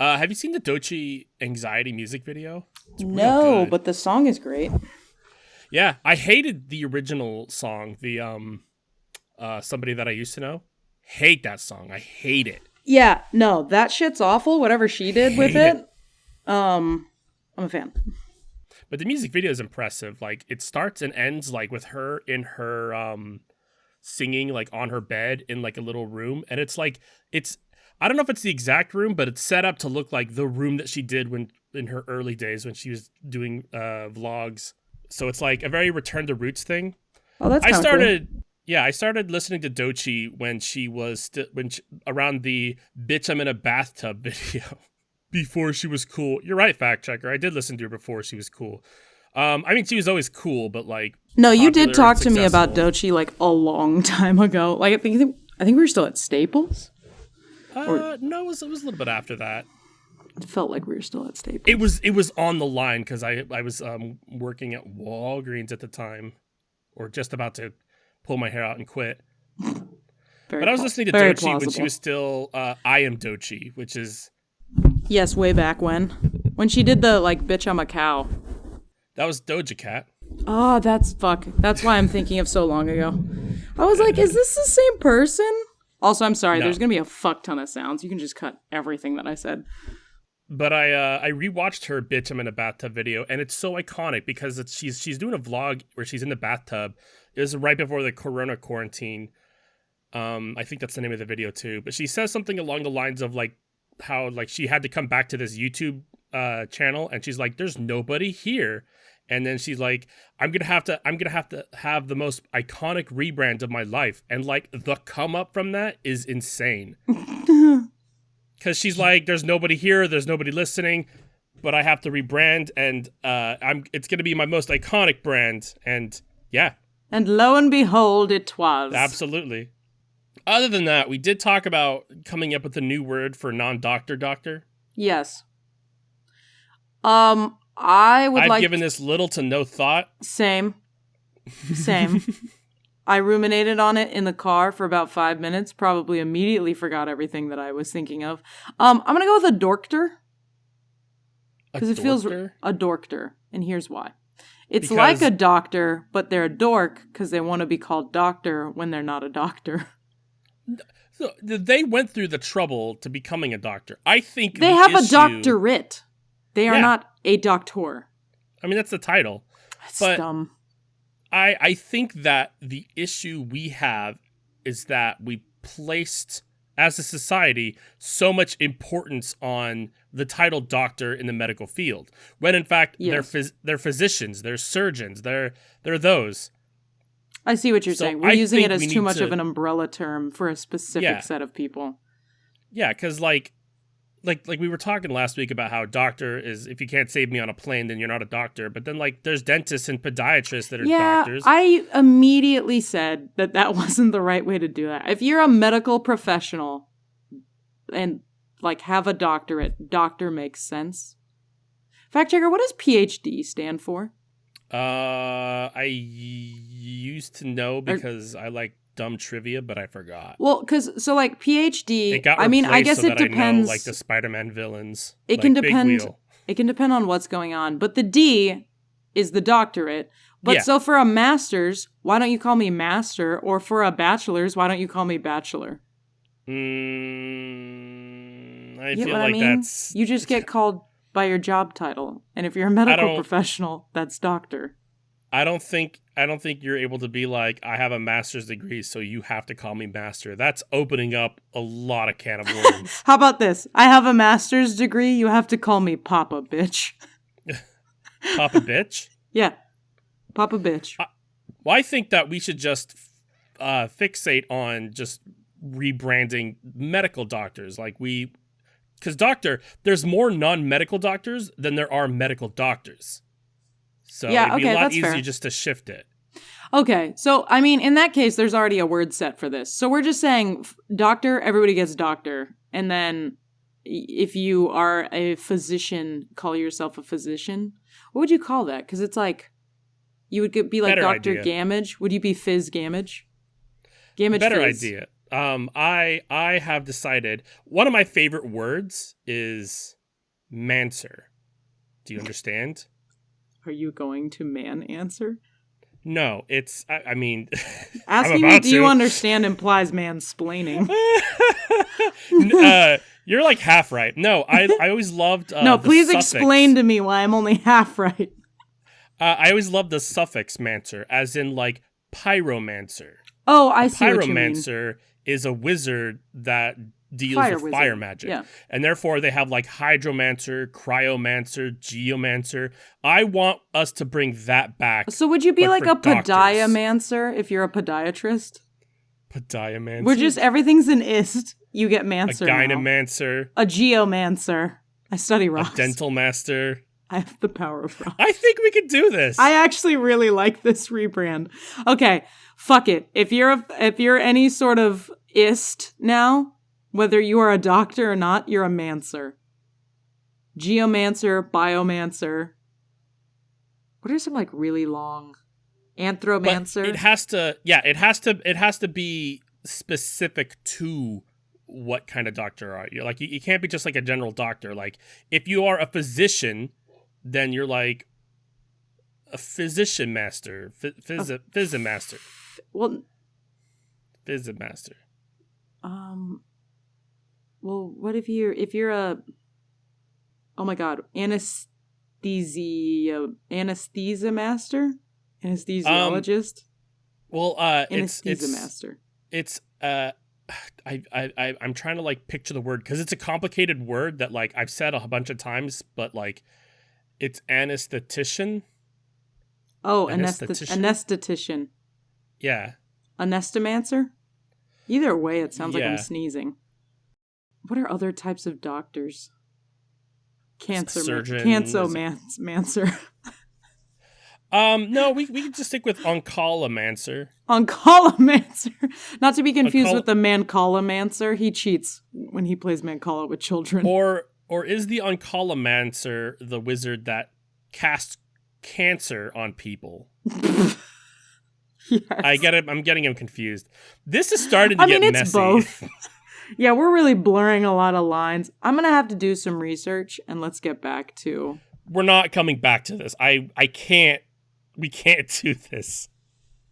Have you seen the Doechii Anxiety music video? It's real No, good. but the song is great. Yeah, I hated the original song, the Somebody That I Used to Know. Hate that song. I hate it. Yeah, no, that shit's awful. Whatever she did with Hate it. I'm a fan. But the music video is impressive. Like, it starts and ends like with her in her singing like on her bed in like a little room, and it's I don't know if it's the exact room, but it's set up to look like the room that she did when in her early days when she was doing vlogs. So it's like a very return to roots thing. Oh, that's kind of cool. Yeah, I started listening to Doechii when she was around the "Bitch, I'm in a Bathtub" video. Before she was cool. You're right, fact checker. I did listen to her before she was cool. I mean, she was always cool, but like no, you did talk to me successful. about Doechii like a long time ago. Like I think we were still at Staples. No, it was a little bit after that. It felt like we were still at Staples. It was on the line because I was working at Walgreens at the time, or just about to pull my hair out and quit. But I was listening to Doechii when she was still I Am Doechii, which is yes, way back when she did the like "Bitch, I'm a Cow." That was Doja Cat. Oh, that's why I'm thinking of so long ago. I was like, is this the same person? Also, I'm sorry, there's gonna be a fuck ton of sounds. You can just cut everything that I said. But I rewatched her "Bitch, I'm in a Bathtub" video, and it's so iconic because she's doing a vlog where she's in the bathtub. It was right before the Corona quarantine. I think that's the name of the video too. But she says something along the lines of like how like she had to come back to this YouTube channel, and she's like, "There's nobody here." And then she's like, I'm gonna have to have the most iconic rebrand of my life. And like the come up from that is insane. Cause she's like, there's nobody here, there's nobody listening, but I have to rebrand, and it's gonna be my most iconic brand. And yeah. And lo and behold, it was. Absolutely. Other than that, we did talk about coming up with a new word for non-doctor doctor. Yes. I've given this little to no thought. Same. I ruminated on it in the car for about 5 minutes, probably immediately forgot everything that I was thinking of. I'm going to go with a dorkter. Because it feels a dorkter, and here's why. It's like a doctor, but they're a dork because they want to be called doctor when they're not a doctor. So they went through the trouble to becoming a doctor. I think they have a doctorate. They are not a doctor. I mean, that's the title. That's dumb. I think that the issue we have is that we placed, as a society, so much importance on the title doctor in the medical field, when in fact they're physicians, they're surgeons, they're those. I see what you're saying. We're using it as too much of an umbrella term for a specific set of people. Yeah, because like we were talking last week about how doctor is, if you can't save me on a plane, then you're not a doctor. But then like there's dentists and podiatrists that are doctors. I immediately said that wasn't the right way to do that. If you're a medical professional and like have a doctorate, doctor makes sense. Fact checker, what does PhD stand for? I used to know because I like dumb trivia, but I forgot. Well, so like PhD, it got I mean, I guess it depends. Like the Spider-Man villains. It can depend. It can depend on what's going on. But the D is the doctorate. But so for a master's, why don't you call me master? Or for a bachelor's, why don't you call me bachelor? I feel like that's... You just get called by your job title. And if you're a medical professional, that's doctor. I don't think you're able to be like, I have a master's degree, so you have to call me master. That's opening up a lot of can of worms. How about this? I have a master's degree, you have to call me Papa Bitch. Papa Bitch? Yeah. Papa Bitch. Well, I think that we should just fixate on just rebranding medical doctors. Because there's more non-medical doctors than there are medical doctors. So it'd be a lot easier just to shift it. Okay, so I mean, in that case, there's already a word set for this. So we're just saying doctor, everybody gets doctor. And then if you are a physician, call yourself a physician. What would you call that? Because it's like, you would be like Better Dr. idea. Gamage. Would you be Phys Gamage? Gamage Better Fizz. idea. I have decided one of my favorite words is mancer. Do you understand? Are you going to man answer? No, it's I mean asking you, do you understand implies mansplaining. You're like half right. No, I always loved no, please suffix. Explain to me why I'm only half right. I always loved the suffix mancer, as in like pyromancer. Oh, I see what you mean. Pyromancer is a wizard that deals with fire magic. Yeah. And therefore they have like hydromancer, cryomancer, geomancer. I want us to bring that back. So would you be like a podiamancer if you're a podiatrist? Podiamancer? We're just, everything's an ist. You get mancer. A gynomancer. A geomancer. I study rocks. A dental master. I have the power of rocks. I think we could do this. I actually really like this rebrand. Okay, fuck it. If you're any sort of ist now, whether you are a doctor or not, you're a mancer. Geomancer, biomancer. What are some like really long? Anthromancer. But it has to be specific to what kind of doctor are you. Like you can't be just like a general doctor. Like if you are a physician, then you're like a physician master, physimaster. Well, physimaster. Well, what if you're a, oh my god, anesthesia master, anesthesiologist? Anesthesia master. It's I'm trying to like picture the word because it's a complicated word that like I've said a bunch of times, but like it's anesthetician. Oh, anesthetician. Yeah. Anestemancer? Either way, it sounds like I'm sneezing. What are other types of doctors? Surgeon. Cancer-mancer. No, we can just stick with oncolomancer. Oncolomancer. Not to be confused with the mancolomancer. He cheats when he plays Mancala with children. Or is the oncolomancer the wizard that casts cancer on people? Yes. I'm getting him confused. This is starting to get messy. It's both. Yeah, we're really blurring a lot of lines. I'm going to have to do some research and let's get back to... We're not coming back to this. We can't do this.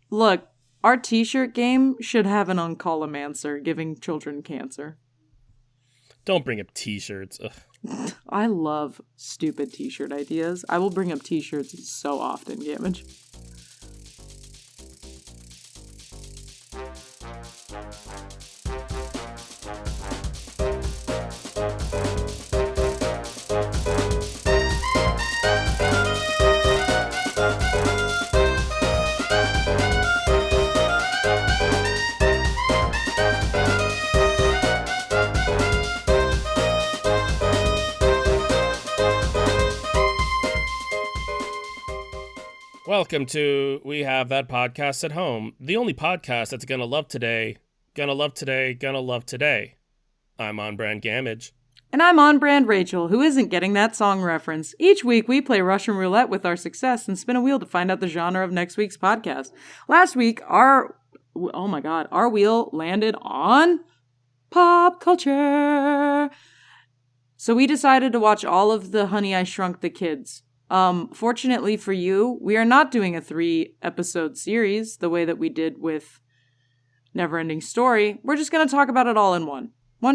Look, our t-shirt game should have an oncolomancer giving children cancer. Don't bring up t-shirts. Ugh. I love stupid t-shirt ideas. I will bring up t-shirts so often, Gamage. Welcome to We Have That Podcast at Home, the only podcast that's gonna love today, gonna love today, gonna love today. I'm on brand Gamage. And I'm on brand Rachel, who isn't getting that song reference. Each week we play Russian roulette with our success and spin a wheel to find out the genre of next week's podcast. Last week, our wheel landed on pop culture. So we decided to watch all of the Honey, I Shrunk the Kids. Fortunately for you, we are not doing a 3-episode series the way that we did with Neverending Story. We're just going to talk about it all in one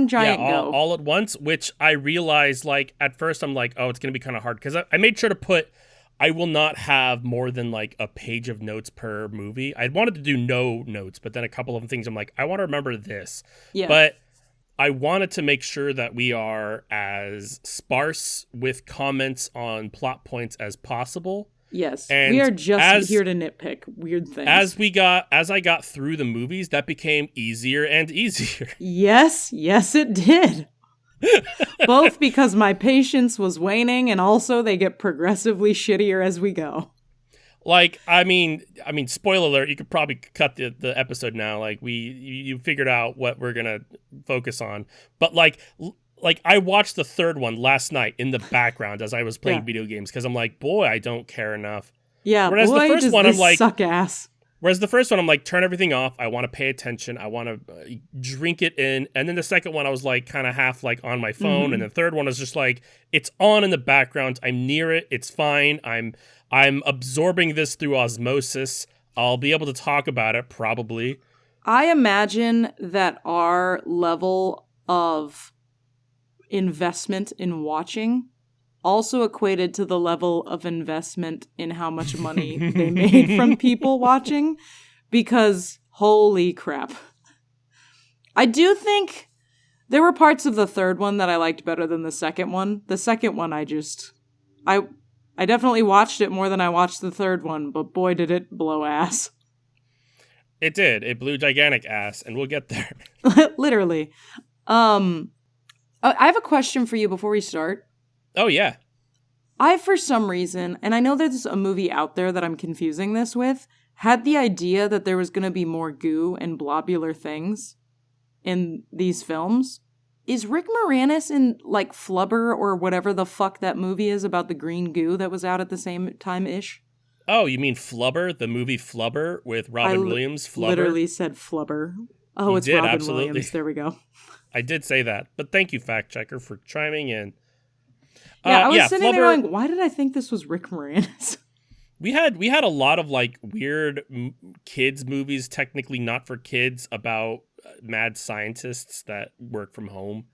giant go. All at once, which I realized, like, at first I'm like, oh, it's going to be kind of hard. Because I made sure to put, I will not have more than, like, a page of notes per movie. I wanted to do no notes, but then a couple of things I'm like, I want to remember this. Yeah. But I wanted to make sure that we are as sparse with comments on plot points as possible. Yes, and we are just here to nitpick weird things. As I got through the movies, that became easier and easier. Yes, it did. Both because my patience was waning, and also they get progressively shittier as we go. Like, I mean, spoiler alert, you could probably cut the episode now. Like, you figured out what we're going to focus on. But, like I watched the third one last night in the background as I was playing video games because I'm like, boy, I don't care enough. Yeah, whereas boy, the first one, I'm like, suck ass. Whereas the first one, I'm like, turn everything off. I want to pay attention. I want to drink it in. And then the second one, I was like, kind of half like on my phone. And the third one is just like, it's on in the background. I'm near it. It's fine. I'm absorbing this through osmosis. I'll be able to talk about it probably. I imagine that our level of investment in watching also equated to the level of investment in how much money they made from people watching, because holy crap. I do think there were parts of the third one that I liked better than the second one. The second one I definitely watched it more than I watched the third one, but boy did it blow ass. It did. It blew gigantic ass, and we'll get there. Literally. I have a question for you before we start. Oh, yeah. I, for some reason, and I know there's a movie out there that I'm confusing this with, had the idea that there was going to be more goo and blobular things in these films. Is Rick Moranis in, like, Flubber or whatever the fuck that movie is about the green goo that was out at the same time-ish? Oh, you mean Flubber? The movie Flubber with Robin Williams? Flubber? Literally said Flubber. Oh, you it's did, Robin absolutely. Williams. There we go. I did say that, but thank you, fact checker, for chiming in. Yeah, I was sitting there going, why did I think this was Rick Moranis? We had a lot of like weird kids movies, technically not for kids, about mad scientists that work from home.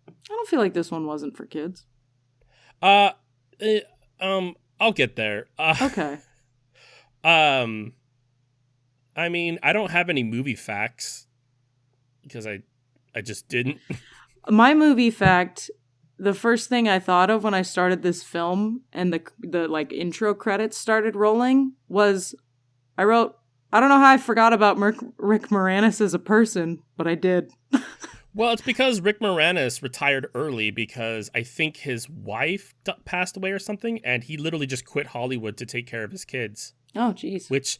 I don't feel like this one wasn't for kids. I'll get there. Okay. I mean, I don't have any movie facts because I just didn't. My movie fact, the first thing I thought of when I started this film and the like intro credits started rolling was I wrote, I don't know how I forgot about Rick Moranis as a person, but I did. Well, it's because Rick Moranis retired early because I think his wife passed away or something, and he literally just quit Hollywood to take care of his kids. Oh, jeez. Which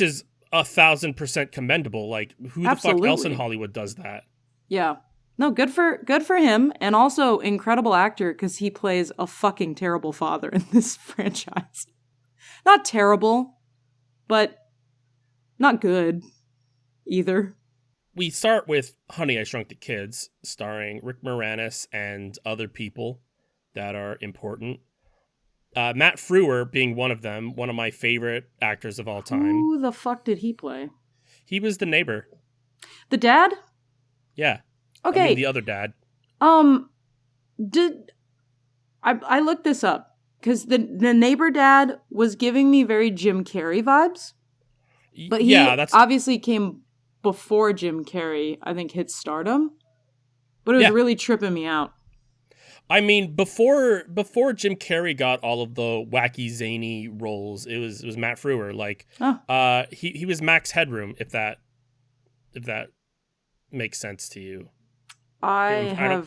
is 1,000% commendable. Like, who Absolutely. The fuck else in Hollywood does that? Yeah. No, good for him, and also incredible actor because he plays a fucking terrible father in this franchise. Not terrible, but not good either. We start with Honey, I Shrunk the Kids, starring Rick Moranis and other people that are important. Matt Frewer being one of them, one of my favorite actors of all time. Who the fuck did he play? He was the neighbor. The dad? Yeah. Okay. I mean, the other dad. I looked this up because the neighbor dad was giving me very Jim Carrey vibes, but he obviously came before Jim Carrey, I think, hit stardom, but it was really tripping me out. I mean, before Jim Carrey got all of the wacky zany roles, it was Matt Frewer. Like, he was Max Headroom, if that makes sense to you. I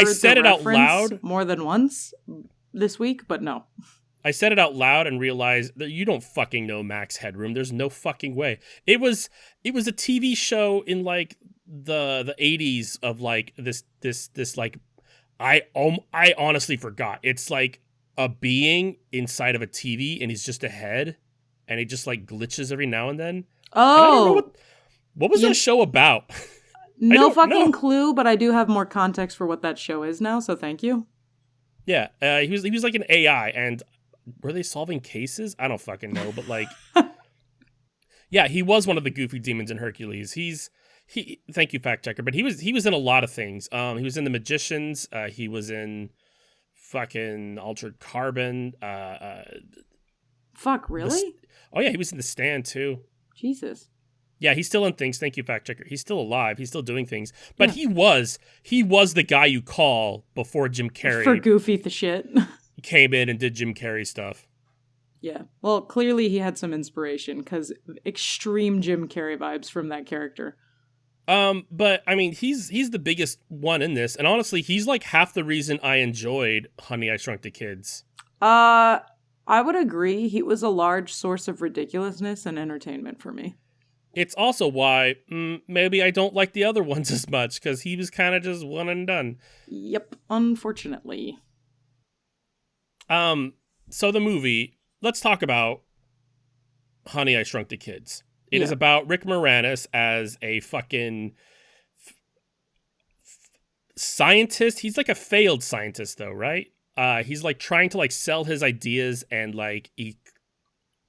said it out loud more than once this week, but no. I said it out loud and realized that you don't fucking know Max Headroom. There's no fucking way. It was a TV show in like the 80s of like this like I honestly forgot. It's like a being inside of a TV and he's just a head and he just like glitches every now and then. Oh. And I don't know what was that show about? No fucking clue, but I do have more context for what that show is now, so thank you. Yeah, he was like an AI, and were they solving cases? I don't fucking know, but like, yeah, he was one of the goofy demons in Hercules. Thank you, fact checker, but he was in a lot of things. He was in The Magicians. He was in fucking Altered Carbon. Fuck, really? Oh yeah, he was in The Stand too. Jesus. Yeah, he's still in things. Thank you, fact checker. He's still alive. He's still doing things. But he was the guy you call before Jim Carrey for goofy shit came in and did Jim Carrey stuff. Yeah. Well, clearly he had some inspiration because extreme Jim Carrey vibes from that character. But I mean, he's the biggest one in this, and honestly, he's like half the reason I enjoyed Honey, I Shrunk the Kids. I would agree. He was a large source of ridiculousness and entertainment for me. It's also why maybe I don't like the other ones as much, because he was kind of just one and done. Yep, unfortunately. So the movie, let's talk about Honey, I Shrunk the Kids. It is about Rick Moranis as a fucking scientist. He's like a failed scientist, though, right? He's like trying to like sell his ideas and like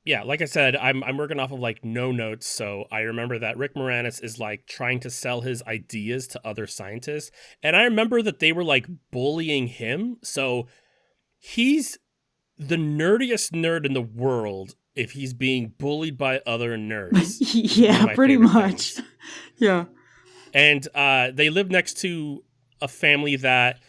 like I said, I'm working off of like no notes, so I remember that Rick Moranis is like trying to sell his ideas to other scientists, and I remember that they were like bullying him. So he's the nerdiest nerd in the world if he's being bullied by other nerds. Yeah, pretty much. Yeah. And they live next to a family that,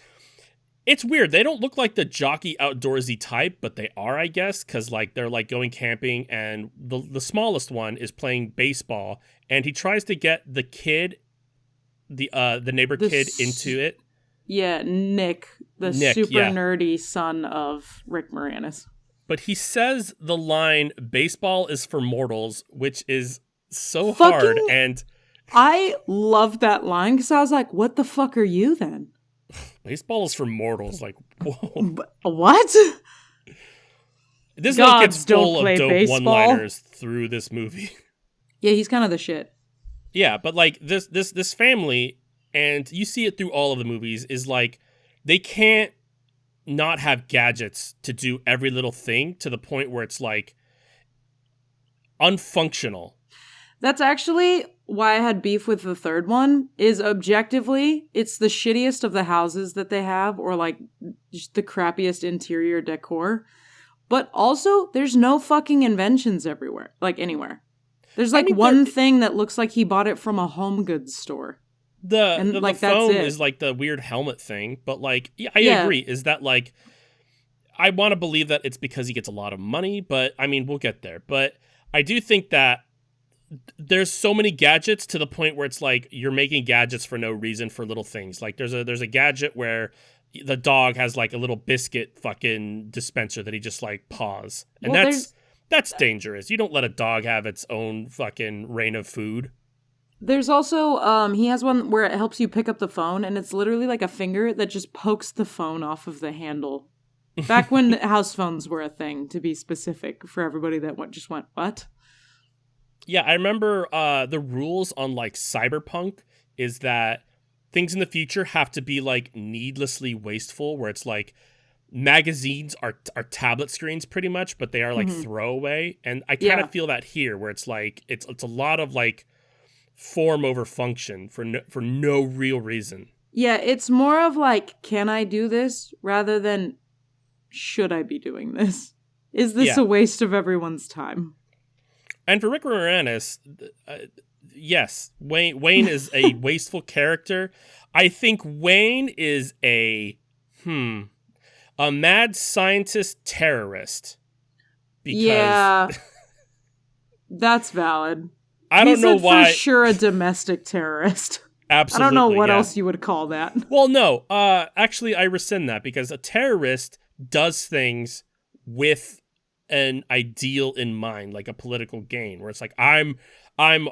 it's weird. They don't look like the jockey outdoorsy type, but they are, I guess, because like they're like going camping, and the smallest one is playing baseball, and he tries to get the kid, the neighbor kid, into it. Yeah, Nick, super nerdy son of Rick Moranis. But he says the line, "Baseball is for mortals," which is so hard, and I loved that line because I was like, "What the fuck are you then?" Baseball is for mortals. Like, whoa. What? This like gets full of dope one-liners through this movie. Yeah, he's kind of the shit. Yeah, but like this family, and you see it through all of the movies, is like they can't not have gadgets to do every little thing to the point where it's like unfunctional. That's actually why I had beef with the third one, is objectively, it's the shittiest of the houses that they have, or like just the crappiest interior decor. But also, there's no fucking inventions everywhere, like anywhere. There's like one thing that looks like he bought it from a home goods store. The phone is like the weird helmet thing, but like, I agree, is that like, I want to believe that it's because he gets a lot of money, but I mean, we'll get there. But I do think that there's so many gadgets to the point where it's like you're making gadgets for no reason for little things. Like there's a gadget where the dog has like a little biscuit fucking dispenser that he just like paws. And that's dangerous. You don't let a dog have its own fucking reign of food. There's also he has one where it helps you pick up the phone, and it's literally like a finger that just pokes the phone off of the handle. Back when house phones were a thing, to be specific, for everybody that just went, what? Yeah, I remember the rules on like Cyberpunk is that things in the future have to be like needlessly wasteful, where it's like magazines are tablet screens pretty much, but they are like throwaway. And I kind of feel that here, where it's like it's a lot of like form over function for no real reason. Yeah, it's more of like, can I do this, rather than should I be doing this? Is this a waste of everyone's time? And for Rick Moranis, yes, Wayne is a wasteful character. I think Wayne is a mad scientist terrorist. Because that's valid. I don't know why. For sure, a domestic terrorist. Absolutely. I don't know what else you would call that. Well, no. Actually, I rescind that, because a terrorist does things with an ideal in mind, like a political gain, where it's like I'm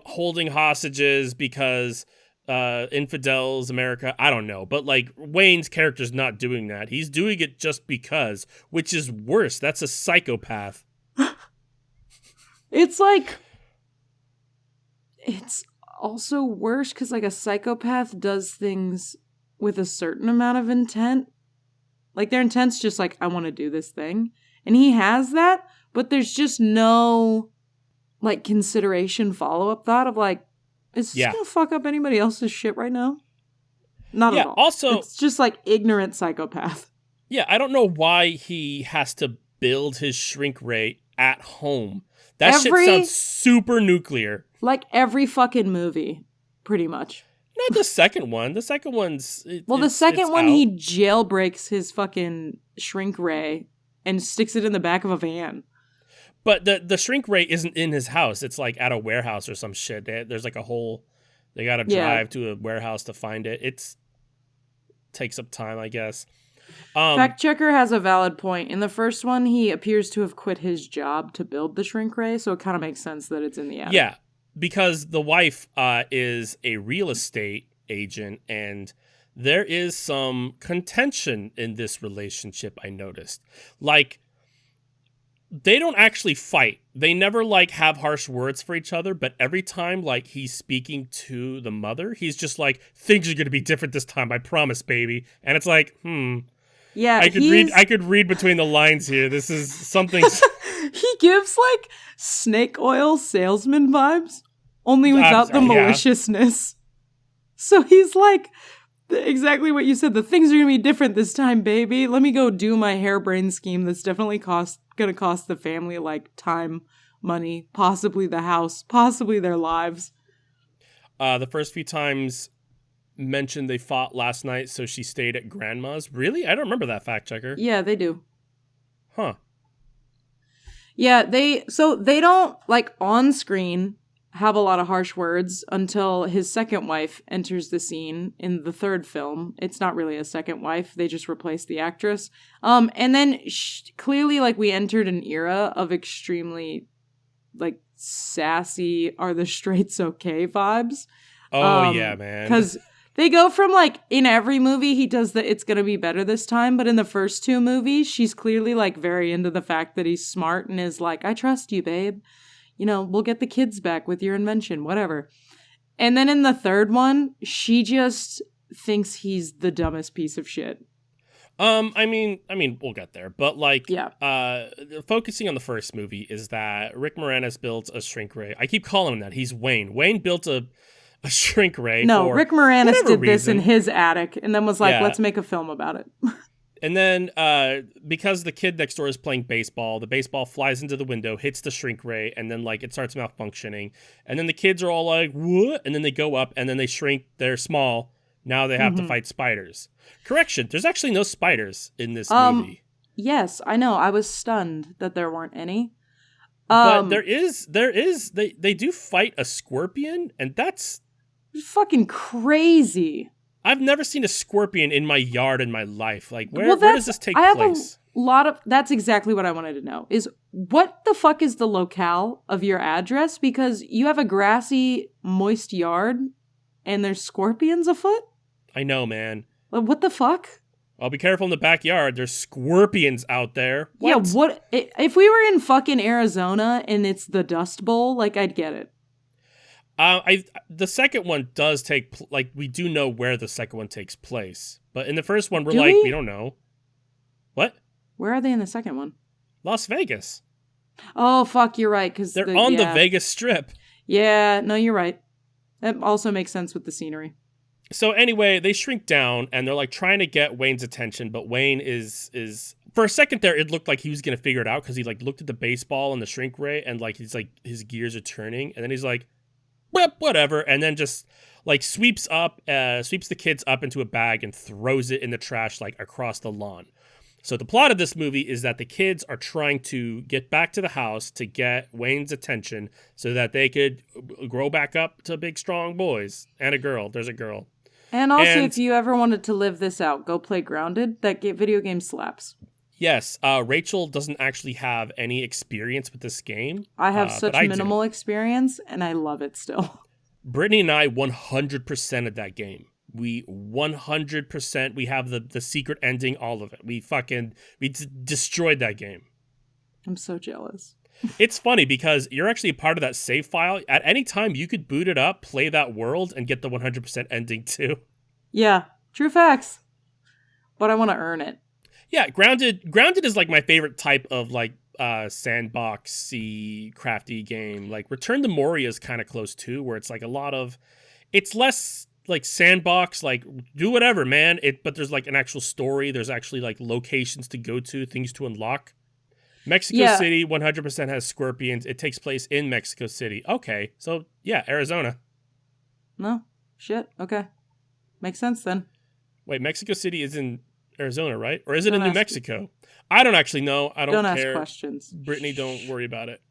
holding hostages because infidels, America, I don't know, but like Wayne's character's not doing that. He's doing it just because, which is worse. That's a psychopath. It's like, it's also worse because like a psychopath does things with a certain amount of intent. Like their intent's just like, I want to do this thing. And he has that, but there's just no, like, consideration follow-up thought of, like, is this going to fuck up anybody else's shit right now? Not at all. Also, it's just, like, ignorant psychopath. Yeah, I don't know why he has to build his shrink ray at home. That shit sounds super nuclear. Like every fucking movie, pretty much. Not the second one. The second one's... the second one, he jailbreaks his fucking shrink ray and sticks it in the back of a van. But the shrink ray isn't in his house. It's like at a warehouse or some shit. There's like a whole... They gotta drive to a warehouse to find it. Takes up time, I guess. Fact checker has a valid point. In the first one, he appears to have quit his job to build the shrink ray, so it kind of makes sense that it's in the attic. Yeah, because the wife is a real estate agent, and there is some contention in this relationship, I noticed. Like, they don't actually fight. They never like have harsh words for each other, but every time like he's speaking to the mother, he's just like, things are gonna be different this time, I promise, baby. And it's like, Yeah, I could read between the lines here. This is something. He gives like snake oil salesman vibes, only without the maliciousness. So he's like, exactly what you said. The things are gonna be different this time, baby. Let me go do my harebrained scheme that's definitely gonna cost the family like time, money, possibly the house, possibly their lives. The first few times mentioned they fought last night, so she stayed at grandma's. Really? I don't remember that, fact checker. Yeah, they do. Huh. Yeah, they don't like on screen have a lot of harsh words until his second wife enters the scene in the third film. It's not really a second wife. They just replaced the actress. And then clearly like we entered an era of extremely like sassy, are the straights okay vibes. Oh yeah, man. Because they go from like in every movie he does the it's gonna be better this time, but in the first two movies she's clearly like very into the fact that he's smart and is like, I trust you, babe. You know, we'll get the kids back with your invention, whatever. And then in the third one, she just thinks he's the dumbest piece of shit. I mean, we'll get there, but like, yeah. Focusing on the first movie is that Rick Moranis built a shrink ray. I keep calling him that. He's Wayne. Wayne built a shrink ray. No, Rick Moranis did this in his attic and then was like, Yeah. let's make a film about it. And then, because the kid next door is playing baseball, the baseball flies into the window, hits the shrink ray, and then, like, it starts malfunctioning. And then the kids are all like, what? And then they go up, and then they shrink. They're small. Now they have to fight spiders. Correction, there's actually no spiders in this movie. Yes, I know. I was stunned that there weren't any. But there is, they do fight a scorpion, and that's fucking crazy. I've never seen a scorpion in my yard in my life. Like, where does this take place? That's exactly what I wanted to know, is what the fuck is the locale of your address? Because you have a grassy, moist yard, and there's scorpions afoot? I know, man. What the fuck? I'll be careful in the backyard. There's scorpions out there. What? Yeah, what? If we were in fucking Arizona and it's the Dust Bowl, like, I'd get it. The second one does we do know where the second one takes place, but in the first one we don't know. What? Where are they in the second one? Las Vegas. Oh fuck, you're right, because they're on the Vegas Strip. Yeah, no, you're right. That also makes sense with the scenery. So anyway, they shrink down and they're like trying to get Wayne's attention, but Wayne is for a second there it looked like he was gonna figure it out because he like looked at the baseball and the shrink ray and like he's like his gears are turning and then he's like, whatever, and then just like sweeps the kids up into a bag and throws it in the trash like across the lawn. So the plot of this movie is that the kids are trying to get back to the house to get Wayne's attention so that they could grow back up to big strong boys and a girl. There's a girl. And also, if you ever wanted to live this out, go play Grounded. That video game slaps. Yes, Rachel doesn't actually have any experience with this game. I have such minimal experience, and I love it still. Brittany and I 100% of that game. We 100%, we have the secret ending, all of it. We destroyed that game. I'm so jealous. It's funny because you're actually a part of that save file. At any time, you could boot it up, play that world, and get the 100% ending too. Yeah, true facts. But I want to earn it. Yeah, Grounded is like my favorite type of like sandboxy crafty game. Like Return to Moria is kind of close too, where it's like it's less like sandbox, like do whatever, man. But there's like an actual story. There's actually like locations to go to, things to unlock. Mexico City 100% has scorpions. It takes place in Mexico City. Okay, so yeah, Arizona. No, shit. Okay, makes sense then. Wait, Mexico City is in Arizona, right? Or is it in New Mexico? I don't actually know. I don't care. Ask questions. Brittany, don't worry about it.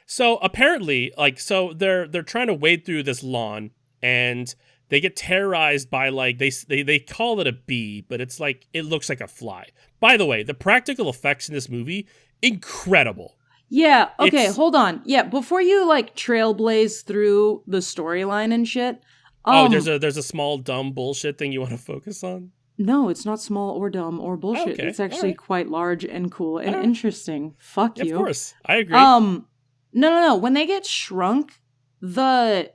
So apparently, they're trying to wade through this lawn, and they get terrorized by like they call it a bee, but it's like it looks like a fly. By the way, the practical effects in this movie, incredible. Yeah. Okay. Hold on. Yeah. Before you like trailblaze through the storyline and shit. There's a small dumb bullshit thing you want to focus on? No, it's not small or dumb or bullshit. Okay. It's actually quite large and cool and All right. interesting. Fuck you. Of course. I agree. No. When they get shrunk, the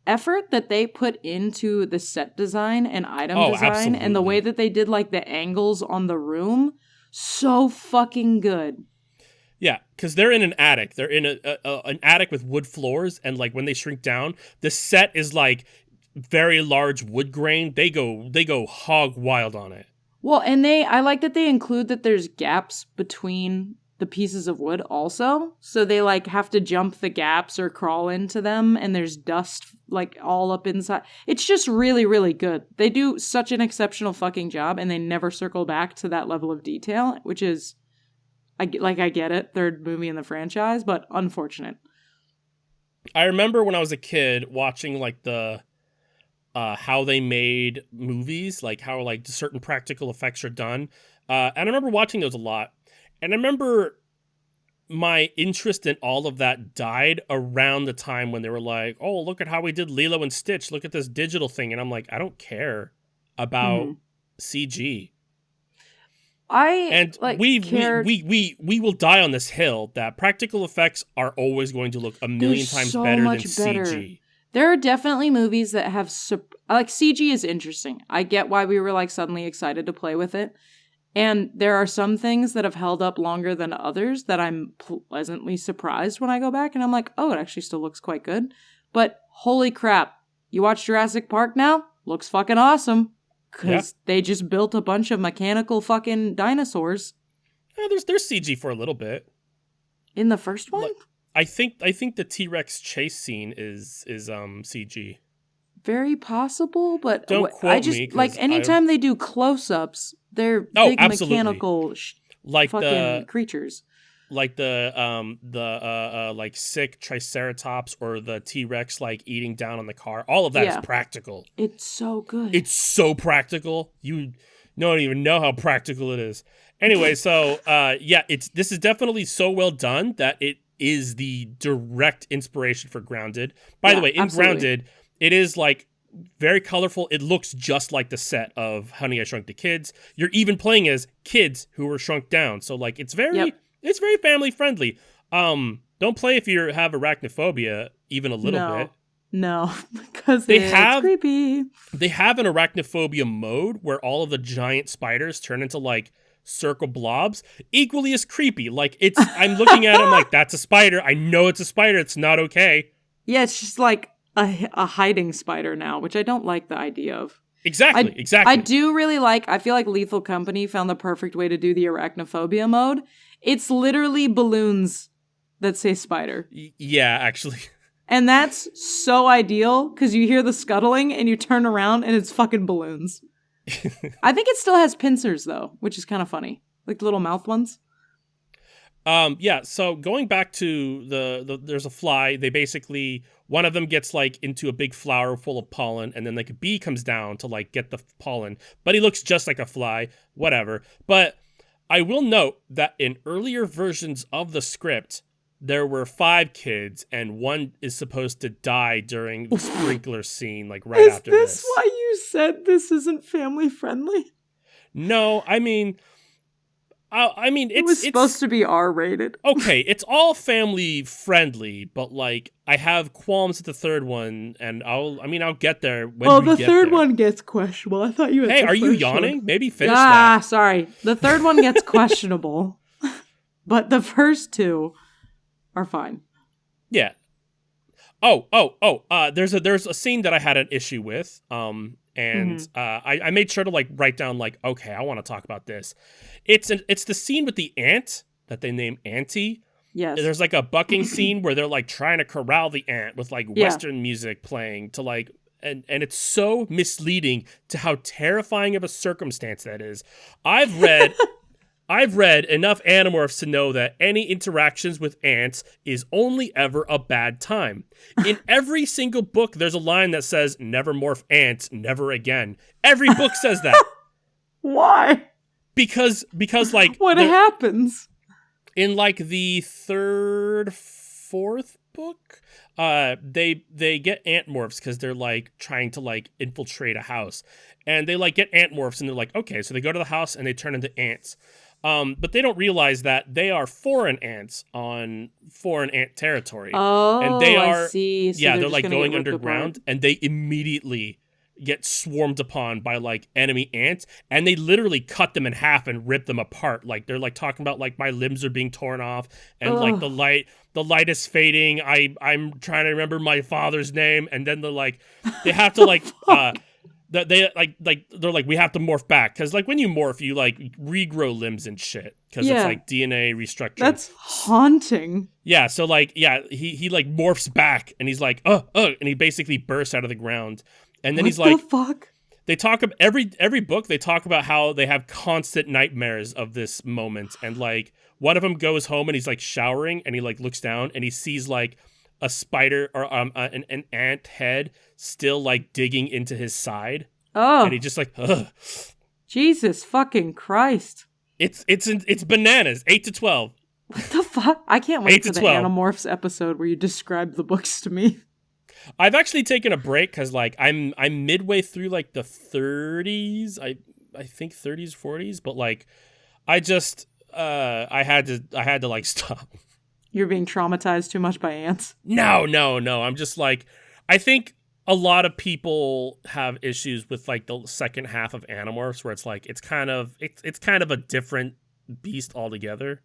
effort that they put into the set design and item design absolutely. and the way that they did like the angles on the room, so fucking good. Yeah, because they're in an attic. They're in an attic with wood floors, and like when they shrink down, the set is like very large wood grain. They go hog wild on it. Well, and I like that they include that there's gaps between the pieces of wood also. So they like have to jump the gaps or crawl into them, and there's dust like all up inside. It's just really, really good. They do such an exceptional fucking job, and they never circle back to that level of detail, which is, I get it, third movie in the franchise, but unfortunate. I remember when I was a kid watching like the how they made movies, like how like certain practical effects are done. And I remember watching those a lot. And I remember my interest in all of that died around the time when they were like, oh, look at how we did Lilo and Stitch. Look at this digital thing. And I'm like, I don't care about CG. We will die on this hill that practical effects are always going to look a million times better than CG. There are definitely movies that have like CG is interesting. I get why we were like suddenly excited to play with it. And there are some things that have held up longer than others that I'm pleasantly surprised when I go back and I'm like, oh, it actually still looks quite good. But holy crap, you watch Jurassic Park now? Looks fucking awesome. Because they just built a bunch of mechanical fucking dinosaurs. Yeah, there's CG for a little bit. In the first one? I think the T-Rex chase scene is CG. Very possible, but don't quote me. Like anytime they do close-ups, they're big mechanical like fucking creatures. Like the like sick Triceratops or the T-Rex like eating down on the car. All of that is practical. It's so good. It's so practical. You don't even know how practical it is. Anyway, so this is definitely so well done that it is the direct inspiration for Grounded. By the way, in Grounded, it is like very colorful. It looks just like the set of Honey, I Shrunk the Kids. You're even playing as kids who were shrunk down. So like it's very family friendly. Don't play if you have arachnophobia even a little bit. No, because it's creepy. They have an arachnophobia mode where all of the giant spiders turn into like circle blobs, equally as creepy. Like I'm looking at them like, that's a spider. I know it's a spider. It's not okay. Yeah, it's just like a hiding spider now, which I don't like the idea of. Exactly. I do really I feel like Lethal Company found the perfect way to do the arachnophobia mode. It's literally balloons that say spider. Yeah, actually. And that's so ideal because you hear the scuttling and you turn around and it's fucking balloons. I think it still has pincers though, which is kind of funny. Like the little mouth ones. So going back to there's a fly. They basically, one of them gets like into a big flower full of pollen, and then like a bee comes down to like get the pollen, but he looks just like a fly, whatever. But I will note that in earlier versions of the script, there were 5 kids, and one is supposed to die during the sprinkler scene, like right after this. Is this why you said this isn't family friendly? No, I mean, it was supposed to be R-rated. Okay, it's all family friendly, but like I have qualms at the third one, and I'll get there when we get there. The third one gets questionable. I thought you had. Hey, are you yawning? Maybe finish that. Sorry. The third one gets questionable, but the first 2 are fine. Yeah. There's a scene that I had an issue with. I made sure to like write down like, okay, I want to talk about this. It's the scene with the ant that they name Auntie. Yes. There's like a bucking scene where they're like trying to corral the ant with like Western music playing to like, and it's so misleading to how terrifying of a circumstance that is. I've read enough Animorphs to know that any interactions with ants is only ever a bad time. In every single book, there's a line that says, never morph ants, never again. Every book says that. Why? Because like... What happens? In like the 3rd, 4th book, they get ant morphs because they're like trying to like infiltrate a house, and they like get ant morphs, and they're like, okay, so they go to the house and they turn into ants. But they don't realize that they are foreign ants on foreign ant territory. Oh, and they are, I see. So they're like going underground, and they immediately get swarmed upon by like enemy ants, and they literally cut them in half and rip them apart. Like they're like talking about like my limbs are being torn off, and like the light is fading. I'm trying to remember my father's name, and then they're like they have to like they're like we have to morph back, because like when you morph you like regrow limbs and shit, because it's like DNA restructuring. That's haunting. Yeah, so like he like morphs back, and he's like and he basically bursts out of the ground, and then he's like, what the fuck? They talk about every book. They talk about how they have constant nightmares of this moment, and like one of them goes home and he's like showering, and he like looks down and he sees like a spider or an ant head still like digging into his side. Oh, and he just like, ugh. Jesus fucking Christ! It's bananas. 8 to 12. What the fuck? I can't wait for the Animorphs episode where you describe the books to me. I've actually taken a break because like I'm midway through like the 30s. I think 30s, 40s, but like I just I had to like stop. You're being traumatized too much by ants? No. I'm just like, I think a lot of people have issues with like the second half of Animorphs, where it's like it's kind of a different beast altogether.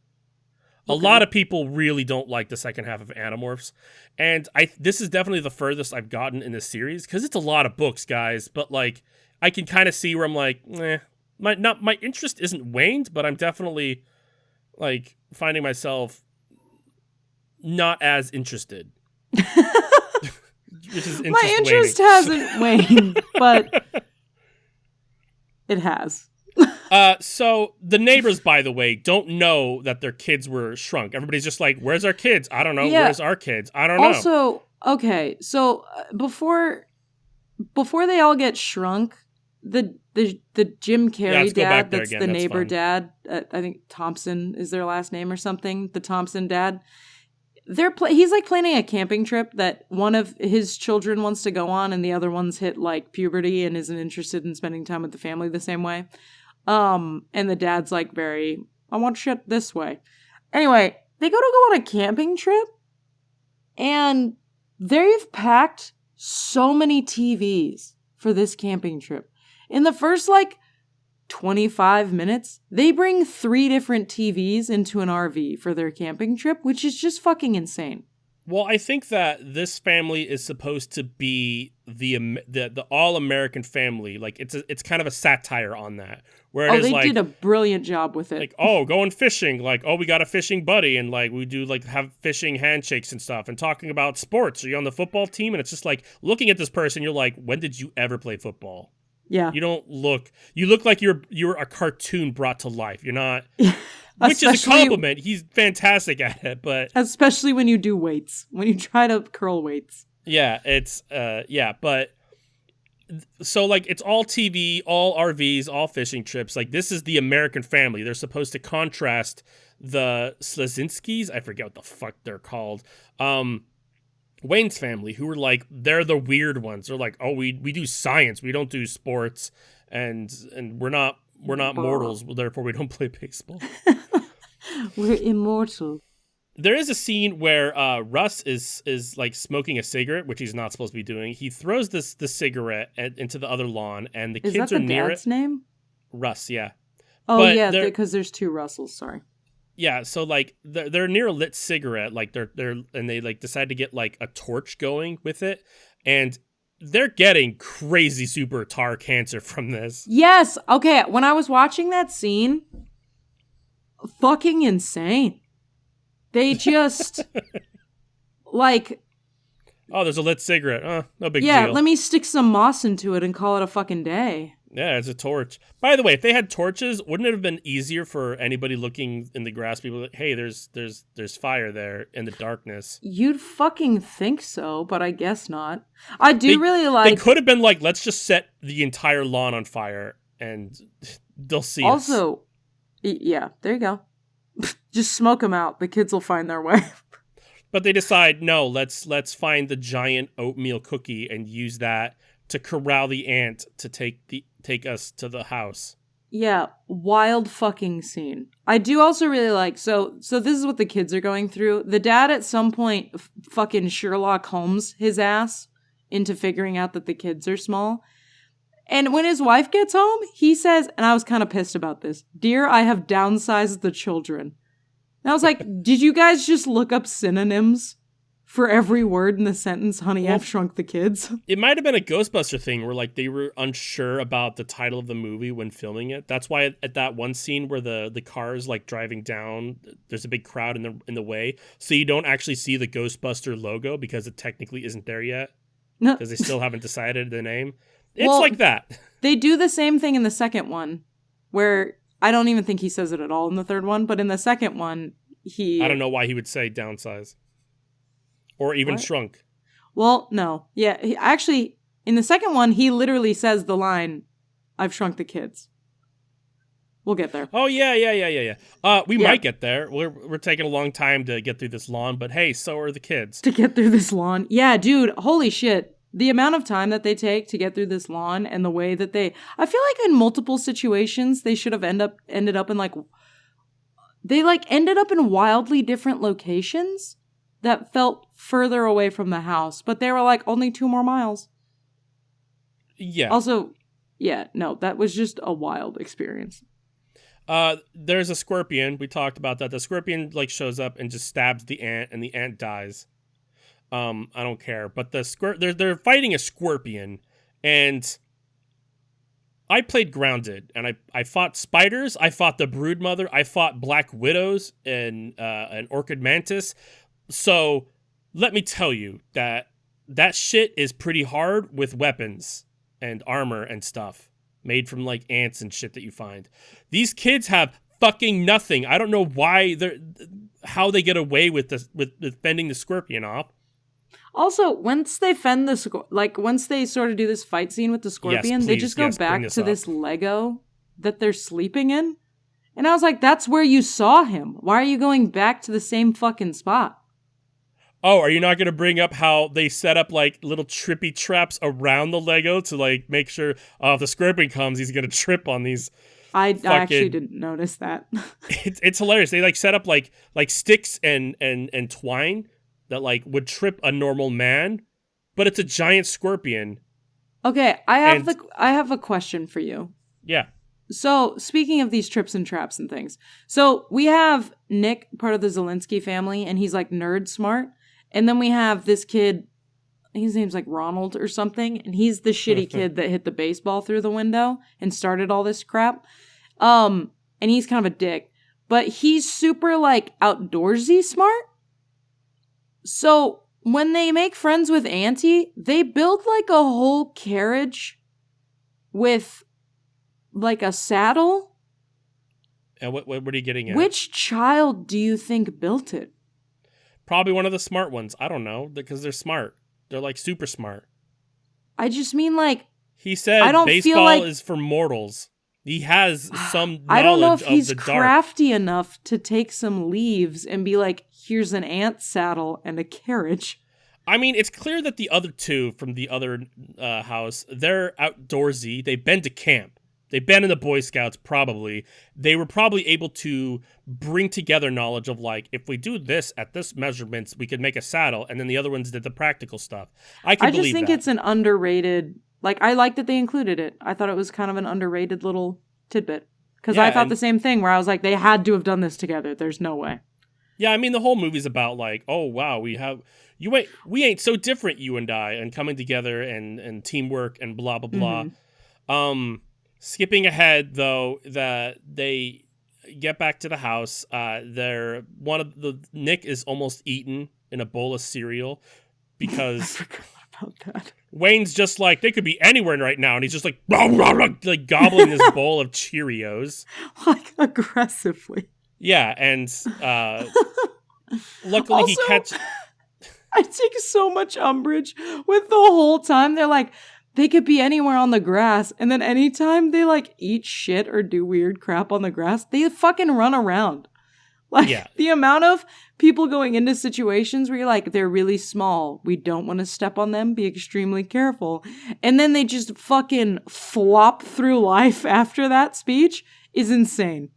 Okay. A lot of people really don't like the second half of Animorphs, and this is definitely the furthest I've gotten in this series, because it's a lot of books, guys. But like, I can kind of see where I'm like, my interest isn't waned, but I'm definitely like finding myself not as interested. My interest hasn't waned, but it has. So the neighbors, by the way, don't know that their kids were shrunk. Everybody's just like, where's our kids? I don't know. Yeah. Where's our kids? I don't know. Also, okay, so before they all get shrunk, the Jim Carrey dad, that's the neighbor dad, I think Thompson is their last name or something, the Thompson dad, he's like planning a camping trip that one of his children wants to go on, and the other one's hit like puberty and isn't interested in spending time with the family the same way. And the dad's like I want shit this way. Anyway, they go on a camping trip, and they've packed so many TVs for this camping trip. In the first like 25 minutes, they bring 3 different TVs into an RV for their camping trip, which is just fucking insane. Well, I think that this family is supposed to be the all-American family. Like it's kind of a satire on that. Where they did a brilliant job with it. Like, going fishing. Like, we got a fishing buddy, and like we do like have fishing handshakes and stuff, and talking about sports. Are you on the football team? And it's just like looking at this person, you're like, when did you ever play football? Yeah. You look like you're a cartoon brought to life. You're not, which is a compliment. He's fantastic at it, but especially when you do weights, when you try to curl weights. Yeah, it's but so like it's all TV, all RVs, all fishing trips. Like this is the American family. They're supposed to contrast the Slazinskis. I forget what the fuck they're called. Wayne's family, who were like, they're the weird ones. They're like, we do science, we don't do sports, and we're not mortals, therefore we don't play baseball. We're immortal. There is a scene where Russ is like smoking a cigarette, which he's not supposed to be doing. He throws the cigarette into the other lawn, and the kids are near it. Is that the dad's name? Russ, yeah. Oh, but yeah, because there's 2 Russells. Sorry. Yeah, so like they're near a lit cigarette, like they're and they like decide to get like a torch going with it, and they're getting crazy super tar cancer from this. Yes. Okay. When I was watching that scene, fucking insane. They just like, there's a lit cigarette. No big deal. Yeah, let me stick some moss into it and call it a fucking day. Yeah, it's a torch. By the way, if they had torches, wouldn't it have been easier for anybody looking in the grass? People like, hey, there's fire there in the darkness. You'd fucking think so, but I guess not. I do really like. They could have been like, let's just set the entire lawn on fire, and they'll see. Also, yeah, there you go. Just smoke them out. The kids will find their way. But they decide, no, let's find the giant oatmeal cookie and use that to corral the ant to take us to the house. Yeah, wild fucking scene. I do also really like, so this is what the kids are going through. The dad at some point fucking Sherlock Holmes his ass into figuring out that the kids are small. And when his wife gets home, he says, and I was kind of pissed about this, "Dear, I have downsized the children." And I was like, did you guys just look up synonyms for every word in the sentence, "Honey, I've shrunk the kids"? It might have been a Ghostbuster thing where like they were unsure about the title of the movie when filming it. That's why at that one scene where the car is like driving down, there's a big crowd in the way, so you don't actually see the Ghostbuster logo because it technically isn't there yet No, because they still haven't decided the name. It's like that. They do the same thing in the second one, where I don't even think he says it at all in the third one, but in the second one, I don't know why he would say downsize. Or even shrunk. Well, no. Yeah, actually, in the second one, he literally says the line, "I've shrunk the kids." We'll get there. Oh, yeah. We might get there. We're taking a long time to get through this lawn, but hey, so are the kids. To get through this lawn. Yeah, dude, holy shit. The amount of time that they take to get through this lawn and the way that I feel like in multiple situations, they should have ended up in ended up in wildly different locations that felt further away from the house, but they were like only 2 more miles. Yeah. Also, yeah, no, that was just a wild experience. There's a scorpion. We talked about that. The scorpion like shows up and just stabs the ant, and the ant dies. I don't care. But they're fighting a scorpion, and I played Grounded, and I fought spiders. I fought the Broodmother. I fought black widows and an orchid mantis. So let me tell you that shit is pretty hard with weapons and armor and stuff made from like ants and shit that you find. These kids have fucking nothing. I don't know how they get away with this, with fending the scorpion off. Also, once they once they sort of do this fight scene with the scorpion, they just go back to this Lego that they're sleeping in. And I was like, that's where you saw him. Why are you going back to the same fucking spot? Oh, are you not going to bring up how they set up like little trippy traps around the Lego to like make sure if the scorpion comes, he's going to trip on these? I actually didn't notice that. It's hilarious. They like set up like sticks and twine that like would trip a normal man, but it's a giant scorpion. Okay, I have a question for you. Yeah. So, speaking of these trips and traps and things. So, we have Nick, part of the Zelinsky family, and he's like nerd smart. And then we have this kid, his name's like Ronald or something, and he's the shitty kid that hit the baseball through the window and started all this crap. And he's kind of a dick, but he's super like outdoorsy smart. So when they make friends with Auntie, they build like a whole carriage with like a saddle. And what are you getting at? Which child do you think built it? Probably one of the smart ones. I don't know, because they're smart. They're like super smart. I just mean like... He said baseball is for mortals. He has some knowledge of the dark. I don't know if he's crafty enough to take some leaves and be like, here's an ant saddle and a carriage. I mean, it's clear that the other two from the other house, they're outdoorsy. They've been to camp. They've been in the Boy Scouts, probably. They were probably able to bring together knowledge of, like, if we do this at this measurements, we could make a saddle, and then the other ones did the practical stuff. I just think it's an underrated... Like, I like that they included it. I thought it was kind of an underrated little tidbit. Because I thought the same thing, where I was like, they had to have done this together. There's no way. Yeah, I mean, the whole movie's about, like, oh, wow, we ain't so different, you and I, and coming together and teamwork and blah, blah, blah. Mm-hmm. Skipping ahead, though, that they get back to the house. Nick is almost eaten in a bowl of cereal because I forgot about that. Wayne's just like, they could be anywhere right now, and he's just like, rah, rah, rah, like gobbling this bowl of Cheerios, like aggressively. Yeah, and luckily also, he catches. I take so much umbrage with the whole time they're like, they could be anywhere on the grass, and then anytime they like eat shit or do weird crap on the grass, they fucking run around. Like, Yeah. the amount of people going into situations where you're like, they're really small. We don't want to step on them. Be extremely careful. And then they just fucking flop through life after that speech is insane.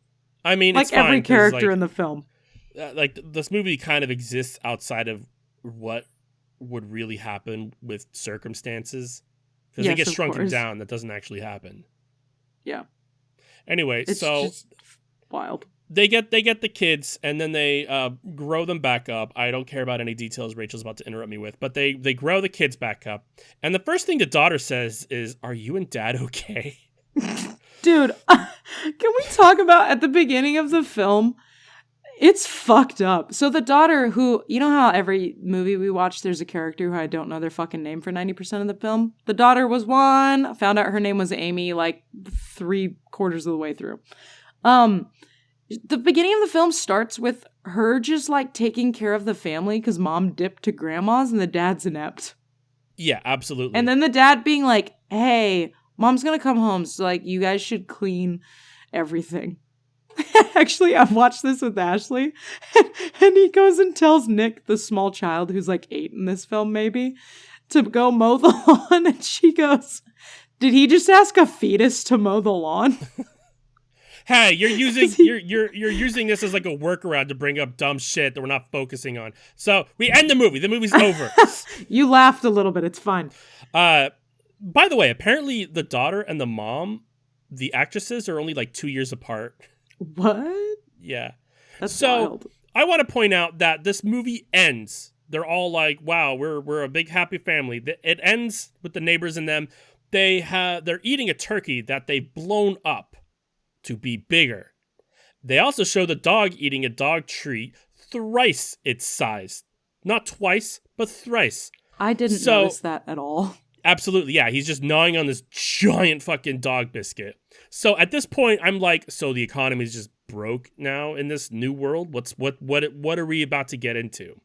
I mean, like it's fine, every character like, in the film. Like, this movie kind of exists outside of what would really happen with circumstances. Because Yes, they get of shrunken course. down. That doesn't actually happen. Yeah. Anyway, It's so just wild. they get the kids, and then they grow them back up. I don't care about any details Rachel's about to interrupt me with, but they grow the kids back up. And the first thing the daughter says is, "Are you and Dad okay?" Dude, can we talk about at the beginning of the film? It's fucked up. So the daughter who, you know how every movie we watch, there's a character who I don't know their fucking name for 90% of the film? The daughter was one. I found out her name was Amy like 3/4 of the way through. The beginning of the film starts with her just like taking care of the family because mom dipped to grandma's and the dad's inept. Yeah, absolutely. And then the dad being like, hey, mom's gonna come home, so like you guys should clean everything. Actually, I've watched this with Ashley, and he goes and tells Nick, the small child who's like 8 in this film maybe, to go mow the lawn, and she goes, did he just ask a fetus to mow the lawn? Hey, you're you're using this as like a workaround to bring up dumb shit that we're not focusing on. So we end the movie. The movie's over. You laughed a little bit. It's fine. By the way, apparently the daughter and the mom, the actresses, are only like 2 years apart. What? Yeah. That's so wild. I want to point out that this movie ends. They're all like, "Wow, we're a big happy family." It ends with the neighbors and them. They're eating a turkey that they've blown up to be bigger. They also show the dog eating a dog treat thrice its size. Not twice, but thrice. I didn't notice that at all. Absolutely, yeah. He's just gnawing on this giant fucking dog biscuit. So at this point, I'm like, so the economy is just broke now in this new world? What are we about to get into?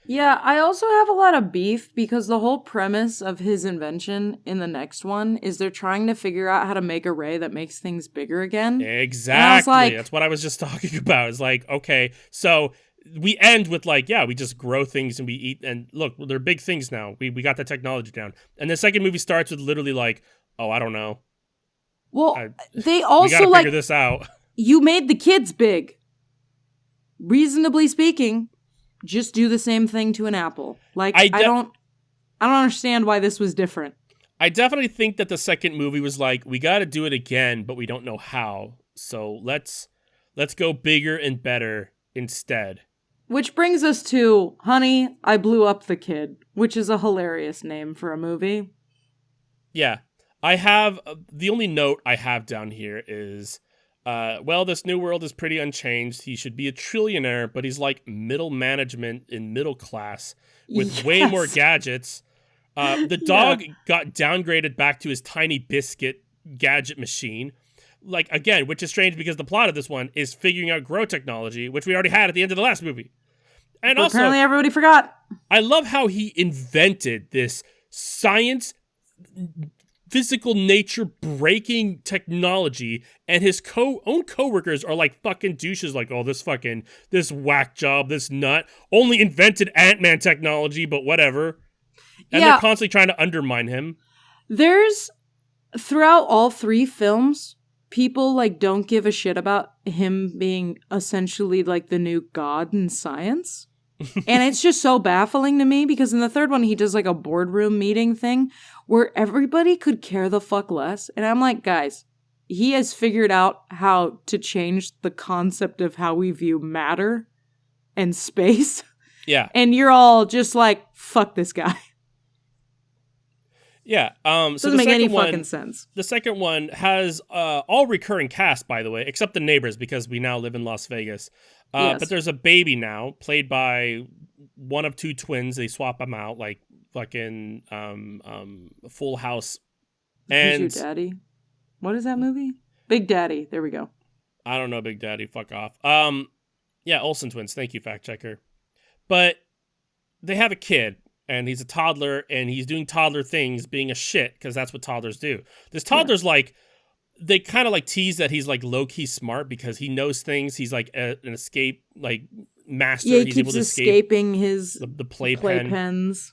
Yeah, I also have a lot of beef because the whole premise of his invention in the next one is they're trying to figure out how to make a ray that makes things bigger again. Exactly. Like, that's what I was just talking about. It's like, okay, so we end with like, yeah, we just grow things and we eat, and look, they're big things now. We got the technology down. And the second movie starts with literally like, oh, I don't know. Well, they also we gotta like figure this out. You made the kids big. Reasonably speaking, just do the same thing to an apple. Like I don't understand why this was different. I definitely think that the second movie was like, we got to do it again, but we don't know how. So let's go bigger and better instead. Which brings us to Honey, I Blew Up the Kid, which is a hilarious name for a movie. Yeah. I have, the only note I have down here is, well, this new world is pretty unchanged. He should be a trillionaire, but he's like middle management in middle class with way more gadgets. The dog got downgraded back to his tiny biscuit gadget machine. Like, again, which is strange because the plot of this one is figuring out grow technology, which we already had at the end of the last movie. And but also, apparently everybody forgot. I love how he invented this science, physical nature breaking technology, and his own coworkers are like fucking douches, like, oh, this whack job, this nut only invented Ant-Man technology, but whatever. And they're constantly trying to undermine him. There's, throughout all 3 films, people like don't give a shit about him being essentially like the new god in science. And it's just so baffling to me because in the third one, he does like a boardroom meeting thing where everybody could care the fuck less. And I'm like, guys, he has figured out how to change the concept of how we view matter and space. Yeah. And you're all just like, fuck this guy. Yeah. So doesn't make any fucking sense. The second one has all recurring cast, by the way, except the neighbors because we now live in Las Vegas. Yes. But there's a baby now played by one of 2 twins. They swap them out like fucking Full House. And Who's Your Daddy? What is that movie? Big Daddy. There we go. I don't know Big Daddy. Fuck off. Yeah, Olsen twins. Thank you, fact checker. But they have a kid. And he's a toddler, and he's doing toddler things, being a shit, because that's what toddlers do. This toddler's like they kind of like tease that he's like low key smart because he knows things. He's like an escape like master. Yeah, he He's keeps able to escaping his the playpen. playpens.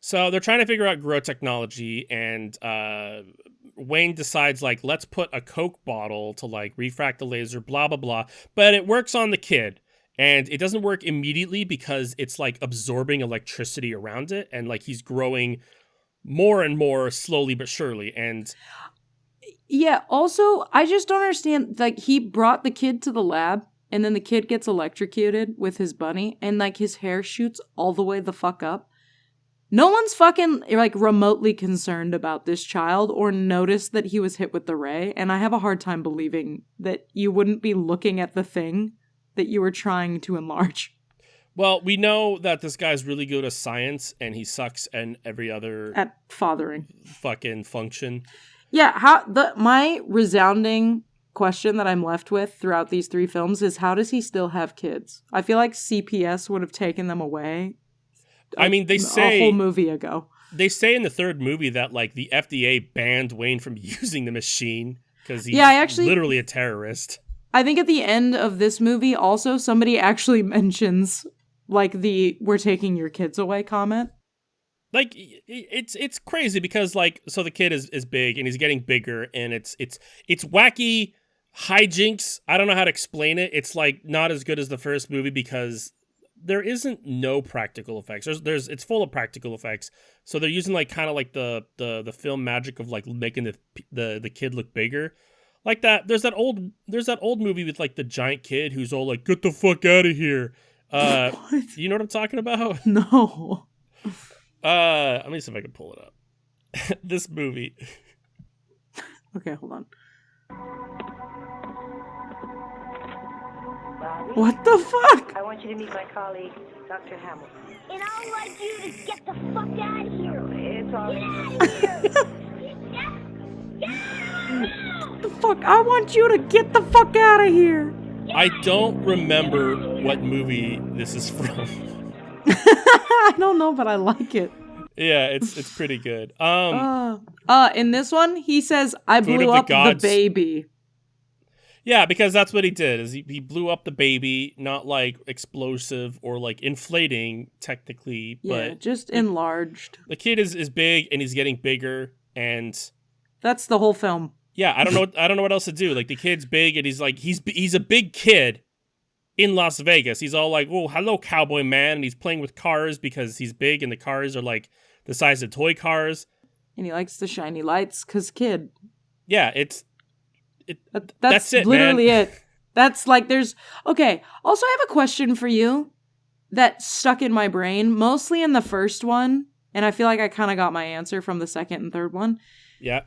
So they're trying to figure out grow technology, and Wayne decides like, let's put a Coke bottle to like refract the laser, blah blah blah. But it works on the kid, and it doesn't work immediately because it's like absorbing electricity around it, and like he's growing more and more slowly but surely. And yeah, also I just don't understand. Like he brought the kid to the lab, and then the kid gets electrocuted with his bunny, and like his hair shoots all the way the fuck up. No one's fucking, like, remotely concerned about this child or noticed that he was hit with the ray, and I have a hard time believing that you wouldn't be looking at the thing that you were trying to enlarge. Well, we know that this guy's really good at science, and he sucks in every other... At fathering. Fucking function. Yeah, my resounding question that I'm left with throughout these 3 films is, how does he still have kids? I feel like CPS would have taken them away. I mean, they say a whole movie ago. They say in the 3rd movie that like the FDA banned Wayne from using the machine because he's literally a terrorist. I think at the end of this movie, also somebody actually mentions like the "we're taking your kids away" comment. Like it's crazy because like so the kid is big and he's getting bigger and it's wacky hijinks. I don't know how to explain it. It's like not as good as the first movie because there isn't no practical effects. It's full of practical effects. So they're using like kind of like the film magic of like making the kid look bigger. Like that there's that old movie with like the giant kid who's all like, "Get the fuck out of here." You know what I'm talking about? No. Let me see if I can pull it up. This movie. Okay, hold on. What the fuck? I want you to meet my colleague, Dr. Hamilton. And I'd like you to get the fuck out of here. It's all right. Get out of here. Get the fuck? I want you to get the fuck out of here. I don't remember what movie this is from. I don't know, but I like it. Yeah, it's pretty good. In this one, he says, "I blew up the baby." Yeah, because that's what he did. Is he blew up the baby, not like explosive or like inflating technically, but just enlarged. The kid is big and he's getting bigger, and that's the whole film. Yeah, I don't know what else to do. Like the kid's big and he's like he's a big kid in Las Vegas. He's all like, "Oh, hello, cowboy man," and he's playing with cars because he's big and the cars are like the size of toy cars. And he likes the shiny lights because kid. Yeah, that's it, literally man. it. That's like there's... Okay, also I have a question for you that stuck in my brain, mostly in the first one, and I feel like I kind of got my answer from the second and third one. Yeah.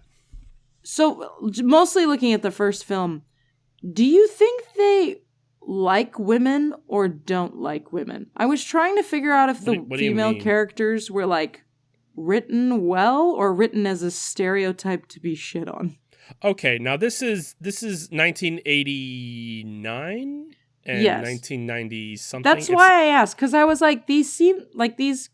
So, mostly looking at the first film, do you think they like women or don't like women? I was trying to figure out if the female characters were like written well or written as a stereotype to be shit on. Okay, now this is 1989 and 1990 something. That's why I asked, because I was like, these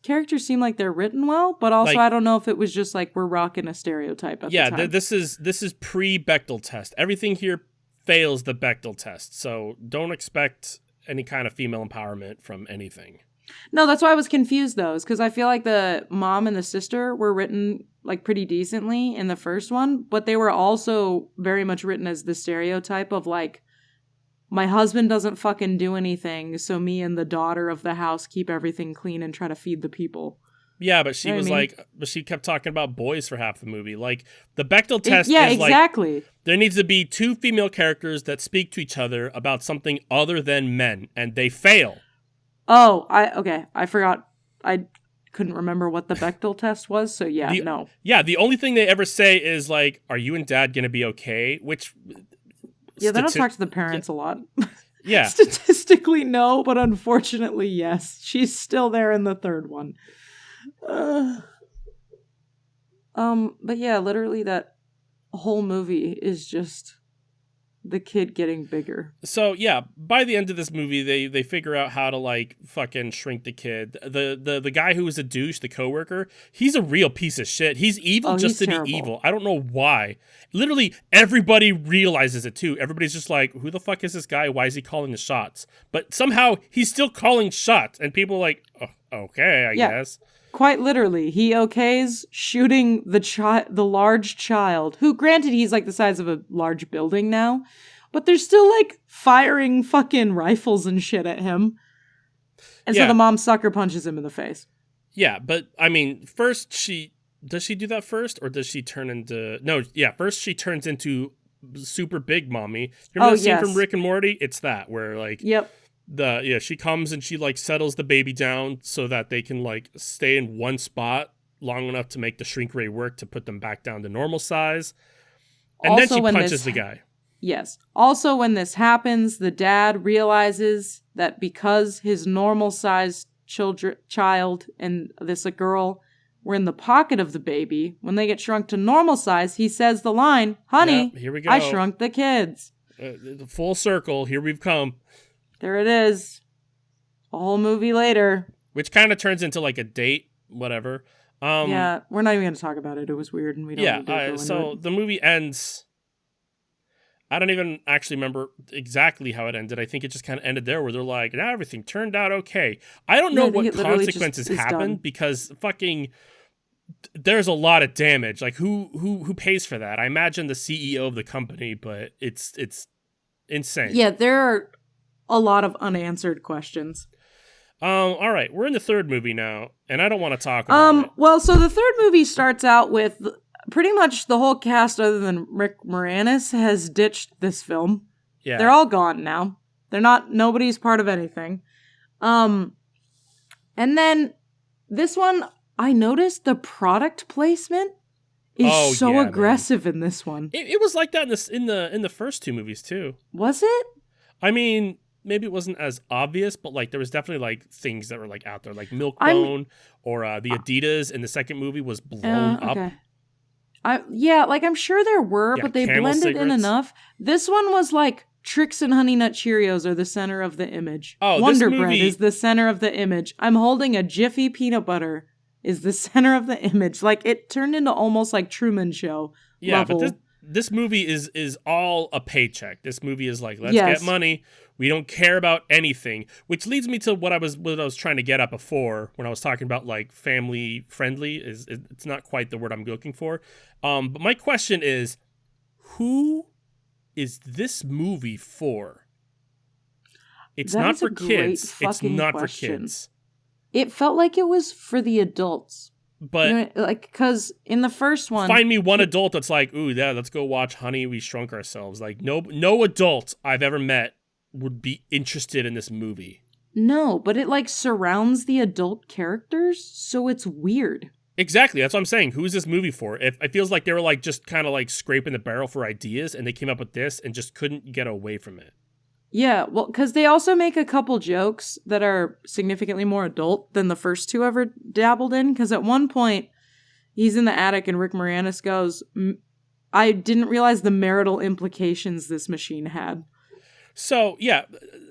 characters seem like they're written well, but also like, I don't know if it was just like we're rocking a stereotype at the time. This is pre-Bechdel test. Everything here fails the Bechdel test, so don't expect any kind of female empowerment from anything. No, that's why I was confused though, is because I feel like the mom and the sister were written like pretty decently in the first one, but they were also very much written as the stereotype of like, my husband doesn't fucking do anything, so me and the daughter of the house keep everything clean and try to feed the people. Yeah, but she she kept talking about boys for half the movie. Like the Bechdel test is exactly. Like, there needs to be 2 female characters that speak to each other about something other than men, and they fail. Oh, I forgot. I couldn't remember what the Bechdel test was, so no. Yeah, the only thing they ever say is like, "Are you and Dad gonna be okay?" Which they don't talk to the parents a lot. Yeah. Statistically, no, but unfortunately, yes. She's still there in the third one. But yeah, literally that whole movie is just the kid getting bigger. So yeah, by the end of this movie, they figure out how to like fucking shrink the kid. The guy who was a douche, the coworker, he's a real piece of shit. He's evil just to be evil. I don't know why. Literally everybody realizes it too. Everybody's just like, who the fuck is this guy? Why is he calling the shots? But somehow he's still calling shots, and people are like, oh, okay, I guess. Quite literally, he okays shooting the large child, who, granted, he's like the size of a large building now, but they're still like firing fucking rifles and shit at him. And so the mom sucker punches him in the face. Yeah, but I mean, first does she do that first, or does she turn into... No, yeah, first she turns into super big mommy. Remember the scene from Rick and Morty? It's that, where like... Yep. She comes and she like settles the baby down so that they can like stay in one spot long enough to make the shrink ray work to put them back down to normal size. And also, then she punches the guy. Yes. Also, when this happens, the dad realizes that because his normal sized child and a girl were in the pocket of the baby, when they get shrunk to normal size, he says the line, "Honey, here we go. I shrunk the kids." Full circle. Here we've come. There it is. A whole movie later. Which kind of turns into like a date, whatever. Yeah, we're not even going to talk about it. It was weird and we don't need to go into it. The movie ends... I don't even actually remember exactly how it ended. I think it just kind of ended there where they're like, now everything turned out okay. I don't know what consequences happened because fucking... There's a lot of damage. Like, who pays for that? I imagine the CEO of the company, but it's insane. Yeah, there are a lot of unanswered questions. All right, we're in the third movie now, and I don't want to talk about it. Well, so the third movie starts out with pretty much the whole cast other than Rick Moranis has ditched this film. Yeah. They're all gone now. Nobody's part of anything. And then this one, I noticed the product placement is aggressive in this one. It was like that in the first two movies too. Was it? I mean, maybe it wasn't as obvious, but like there was definitely like things that were like out there, like Milk-Bone or the Adidas in the second movie was blown up. I'm sure there were, but they blended cigarettes in enough. This one was like Trix and Honey Nut Cheerios are the center of the image. Oh, Wonder Bread is the center of the image. I'm holding a Jiffy peanut butter is the center of the image. Like it turned into almost like Truman Show level. But this movie is all a paycheck. This movie is like, let's get money. We don't care about anything, which leads me to what I was trying to get at before when I was talking about like family friendly. It's not quite the word I'm looking for. But my question is, who is this movie for? It's not for kids. It's not for kids. It felt like it was for the adults. But because in the first one, find me one adult that's like, ooh, yeah, let's go watch Honey, We Shrunk Ourselves. Like no adult I've ever met would be interested in this movie. No, but it like surrounds the adult characters, so it's weird. Exactly, that's what I'm saying. Who is this movie for? It feels like they were like just kind of like scraping the barrel for ideas, and they came up with this and just couldn't get away from it. Yeah, well, because they also make a couple jokes that are significantly more adult than the first two ever dabbled in. Because at one point, he's in the attic and Rick Moranis goes, I didn't realize the marital implications this machine had. So, yeah.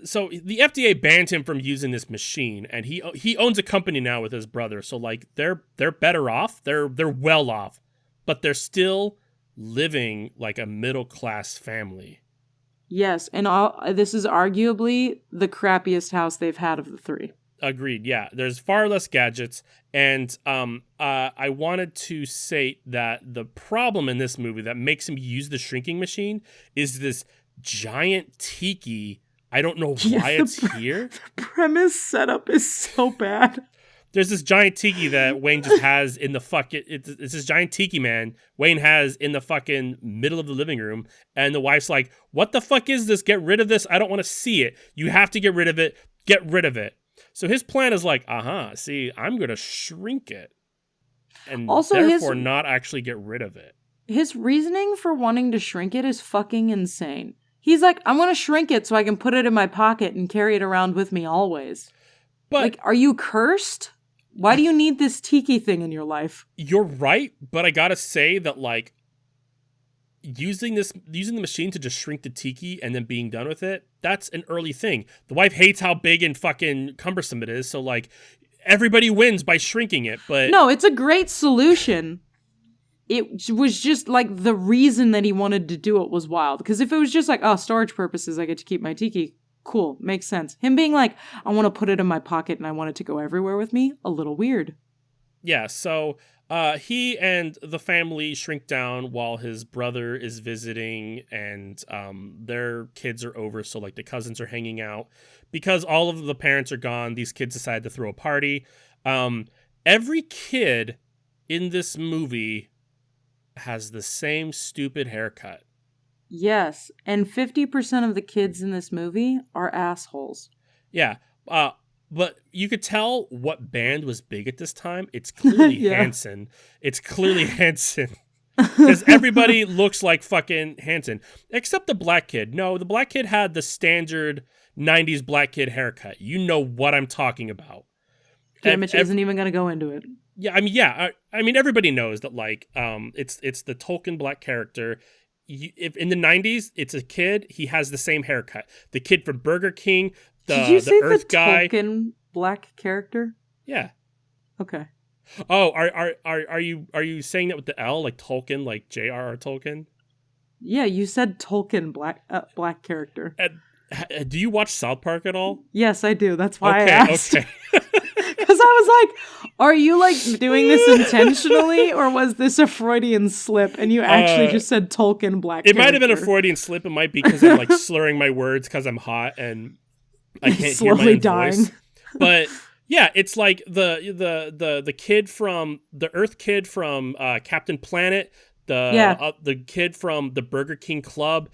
So the FDA banned him from using this machine, and he owns a company now with his brother. So, like, they're better off. They're well off. But they're still living like a middle-class family. Yes, and this is arguably the crappiest house they've had of the three. Agreed, yeah. There's far less gadgets, and I wanted to say that the problem in this movie that makes him use the shrinking machine is this giant tiki. I don't know why it's here. The premise setup is so bad. There's this giant tiki that Wayne just has in the fucking... It's this giant tiki man Wayne has in the fucking middle of the living room. And the wife's like, what the fuck is this? Get rid of this. I don't want to see it. You have to get rid of it. Get rid of it. So his plan is like, see, I'm going to shrink it. And also therefore not actually get rid of it. His reasoning for wanting to shrink it is fucking insane. He's like, I'm going to shrink it so I can put it in my pocket and carry it around with me always. But like, are you cursed? Why do you need this tiki thing in your life? You're right, but I gotta say that, like, using the machine to just shrink the tiki and then being done with it, that's an early thing. The wife hates how big and fucking cumbersome it is, so like everybody wins by shrinking it. But no, it's a great solution. It was just like the reason that he wanted to do it was wild. Because if it was just like, oh, storage purposes, I get to keep my tiki. Cool, makes sense. Him being like, I want to put it in my pocket and I want it to go everywhere with me, a little weird. Yeah, so he and the family shrink down while his brother is visiting, and their kids are over, so like the cousins are hanging out. Because all of the parents are gone, these kids decide to throw a party. Every kid in this movie has the same stupid haircut. Yes, and 50% of the kids in this movie are assholes. Yeah, but you could tell what band was big at this time. It's clearly Hanson. It's clearly Hanson. Because everybody looks like fucking Hanson. Except the black kid. No, the black kid had the standard 90s black kid haircut. You know what I'm talking about. Damage isn't even going to go into it. Yeah, I mean, everybody knows that, like, it's the Tolkien black character. If in the 90s, it's a kid, he has the same haircut. The kid from Burger King, Did you say Earth the guy. Tolkien black character? Yeah. Okay. Oh, are you saying that with the L, like Tolkien, like J.R.R. Tolkien? Yeah, you said Tolkien black character. Do you watch South Park at all? Yes, I do. That's why I asked. Okay. Because I was like, are you like doing this intentionally, or was this a Freudian slip and you actually just said Tolkien black character? It might have been a Freudian slip. It might be because I'm like slurring my words because I'm hot and I can't hear my own voice. But yeah, it's like the kid from the Earth kid from Captain Planet, the kid from the Burger King Club,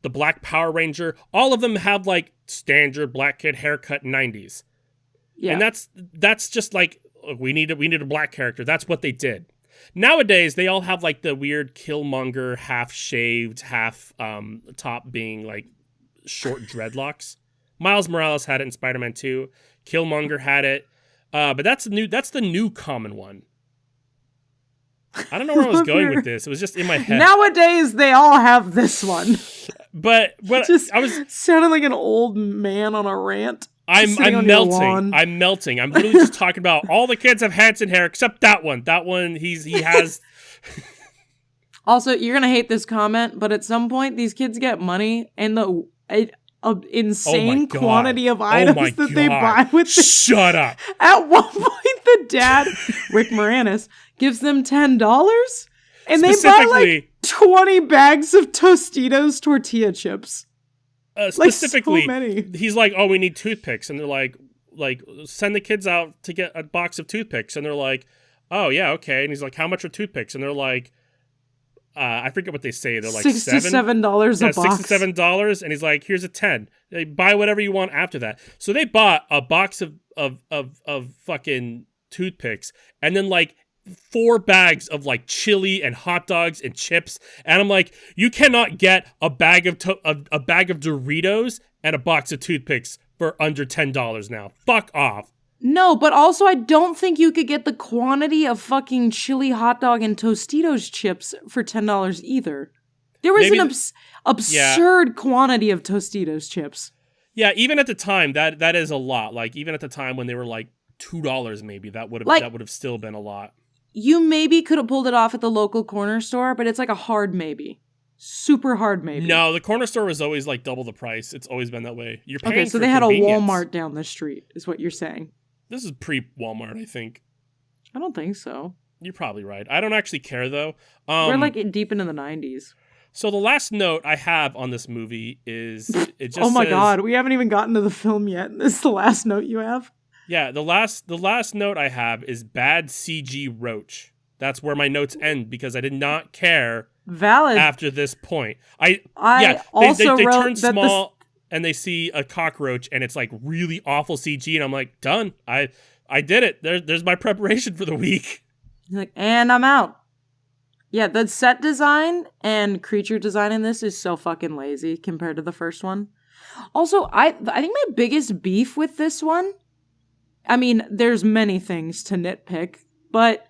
the Black Power Ranger. All of them have like standard black kid haircut 90s. Yeah. And that's just like, we need a black character. That's what they did. Nowadays, they all have like the weird Killmonger half shaved, half top being like short dreadlocks. Miles Morales had it in Spider-Man 2. Killmonger had it. But that's the new common one. I don't know where I was going with this. It was just in my head. Nowadays, they all have this one. But I was sounding like an old man on a rant. I'm melting. I'm melting. I'm literally just talking about all the kids have Hanson hair except that one. That one he has. Also, you're gonna hate this comment, but at some point these kids get money and the insane quantity of items that they buy with this. Shut up. At one point, the dad, Rick Moranis, gives them $10, and they buy like 20 bags of Tostitos tortilla chips. Specifically, like so many. He's like, oh, we need toothpicks. And they're like, send the kids out to get a box of toothpicks. And they're like, oh, yeah, okay. And he's like, how much are toothpicks? And they're like, I forget what they say. They're like $67 a box. $67. And he's like, here's a 10. They buy whatever you want after that. So they bought a box of fucking toothpicks. And then like 4 bags of like chili and hot dogs and chips, and I'm like, you cannot get a bag of Doritos and a box of toothpicks for under $10 now. Fuck off. No, but also I don't think you could get the quantity of fucking chili hot dog and Tostitos chips for $10 either. There was an absurd quantity of Tostitos chips. Yeah, even at the time, that is a lot. Like even at the time when they were like $2, maybe that would have still been a lot. You maybe could have pulled it off at the local corner store, but it's like a hard maybe. Super hard maybe. No, the corner store was always like double the price. It's always been that way. You're paying so they had a Walmart down the street, is what you're saying. This is pre-Walmart, I think. I don't think so. You're probably right. I don't actually care, though. We're like deep into the 90s. So the last note I have on this movie is... it just oh my god, we haven't even gotten to the film yet. This is the last note you have? Yeah, the last note I have is bad CG roach. That's where my notes end because I did not care. Valid. After this point, I also they wrote turn small and they see a cockroach and it's like really awful CG and I'm like, done. I did it. There's my preparation for the week. Like, and I'm out. Yeah, the set design and creature design in this is so fucking lazy compared to the first one. Also, I think my biggest beef with this one, I mean, there's many things to nitpick, but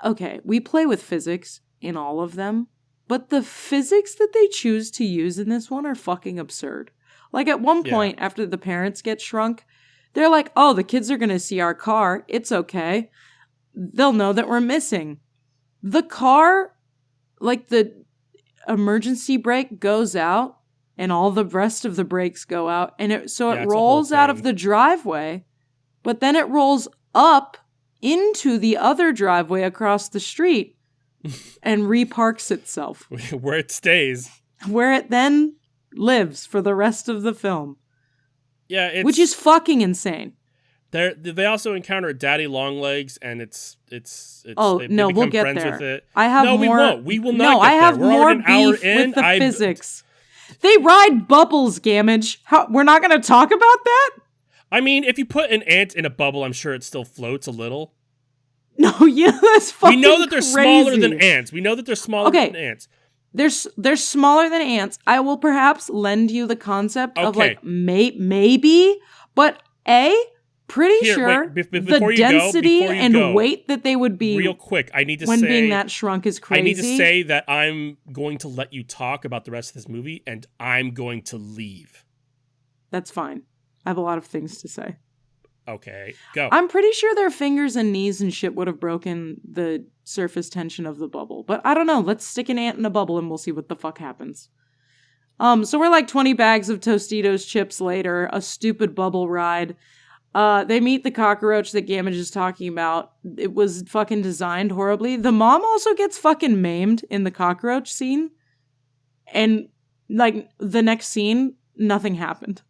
okay, we play with physics in all of them, but the physics that they choose to use in this one are fucking absurd. Like at one point, after the parents get shrunk, they're like, oh, the kids are going to see our car. It's okay. They'll know that we're missing. The car, like the emergency brake goes out and all the rest of the brakes go out. And it rolls out of the driveway, but then it rolls up into the other driveway across the street and reparks itself. Where it stays. Where it then lives for the rest of the film. Yeah, which is fucking insane. They also encounter Daddy Longlegs, and it's oh they no, become we'll get friends there. with it. I have no, more. We won't. We will not. No, get I have there. We're more already an hour beef in. with the physics. They ride bubbles, Gamage. We're not going to talk about that. I mean, if you put an ant in a bubble, I'm sure it still floats a little. No, yeah, that's fucking. We know that they're crazy. smaller than ants. We know that they're smaller than ants. They're smaller than ants. I will perhaps lend you the concept of like maybe, but pretty sure the density and weight that they would be. Real quick, I need to when say being that shrunk is crazy. I need to say that I'm going to let you talk about the rest of this movie, and I'm going to leave. That's fine. I have a lot of things to say. Okay, go. I'm pretty sure their fingers and knees and shit would have broken the surface tension of the bubble. But I don't know. Let's stick an ant in a bubble and we'll see what the fuck happens. So we're like 20 bags of Tostitos chips later, a stupid bubble ride. They meet the cockroach that Gamage is talking about. It was fucking designed horribly. The mom also gets fucking maimed in the cockroach scene. And like the next scene, nothing happened.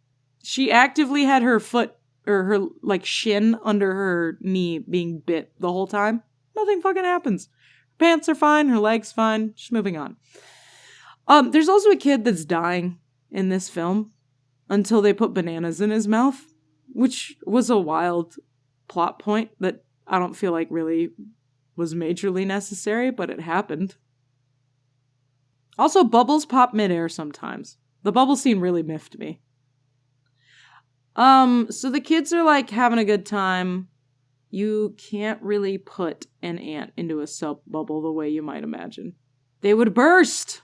She actively had her foot or her like shin under her knee being bit the whole time. Nothing fucking happens. Her pants are fine, her legs fine. Just moving on. There's also a kid that's dying in this film until they put bananas in his mouth, which was a wild plot point that I don't feel like really was majorly necessary, but it happened. Also, bubbles pop midair sometimes. The bubble scene really miffed me. So the kids are like having a good time. You can't really put an ant into a soap bubble the way you might imagine. They would burst.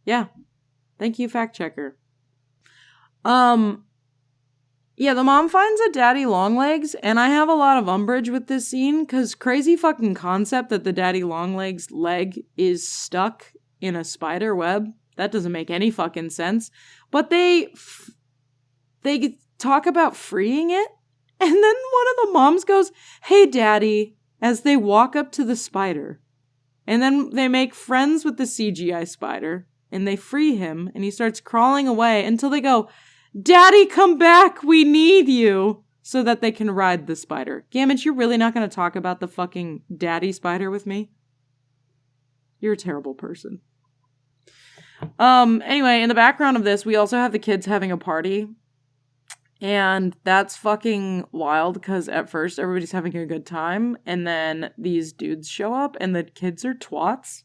Yeah. Thank you, fact checker. Yeah, the mom finds a daddy longlegs, and I have a lot of umbrage with this scene, because crazy fucking concept that the daddy longlegs leg is stuck in a spider web. That doesn't make any fucking sense. But they talk about freeing it, and then one of the moms goes, "Hey, daddy," as they walk up to the spider. And then they make friends with the CGI spider, and they free him, and he starts crawling away until they go, "Daddy, come back, we need you," so that they can ride the spider. Gamage, you're really not going to talk about the fucking daddy spider with me? You're a terrible person. Anyway, in the background of this, we also have the kids having a party. And that's fucking wild, because at first everybody's having a good time, and then these dudes show up, and the kids are twats.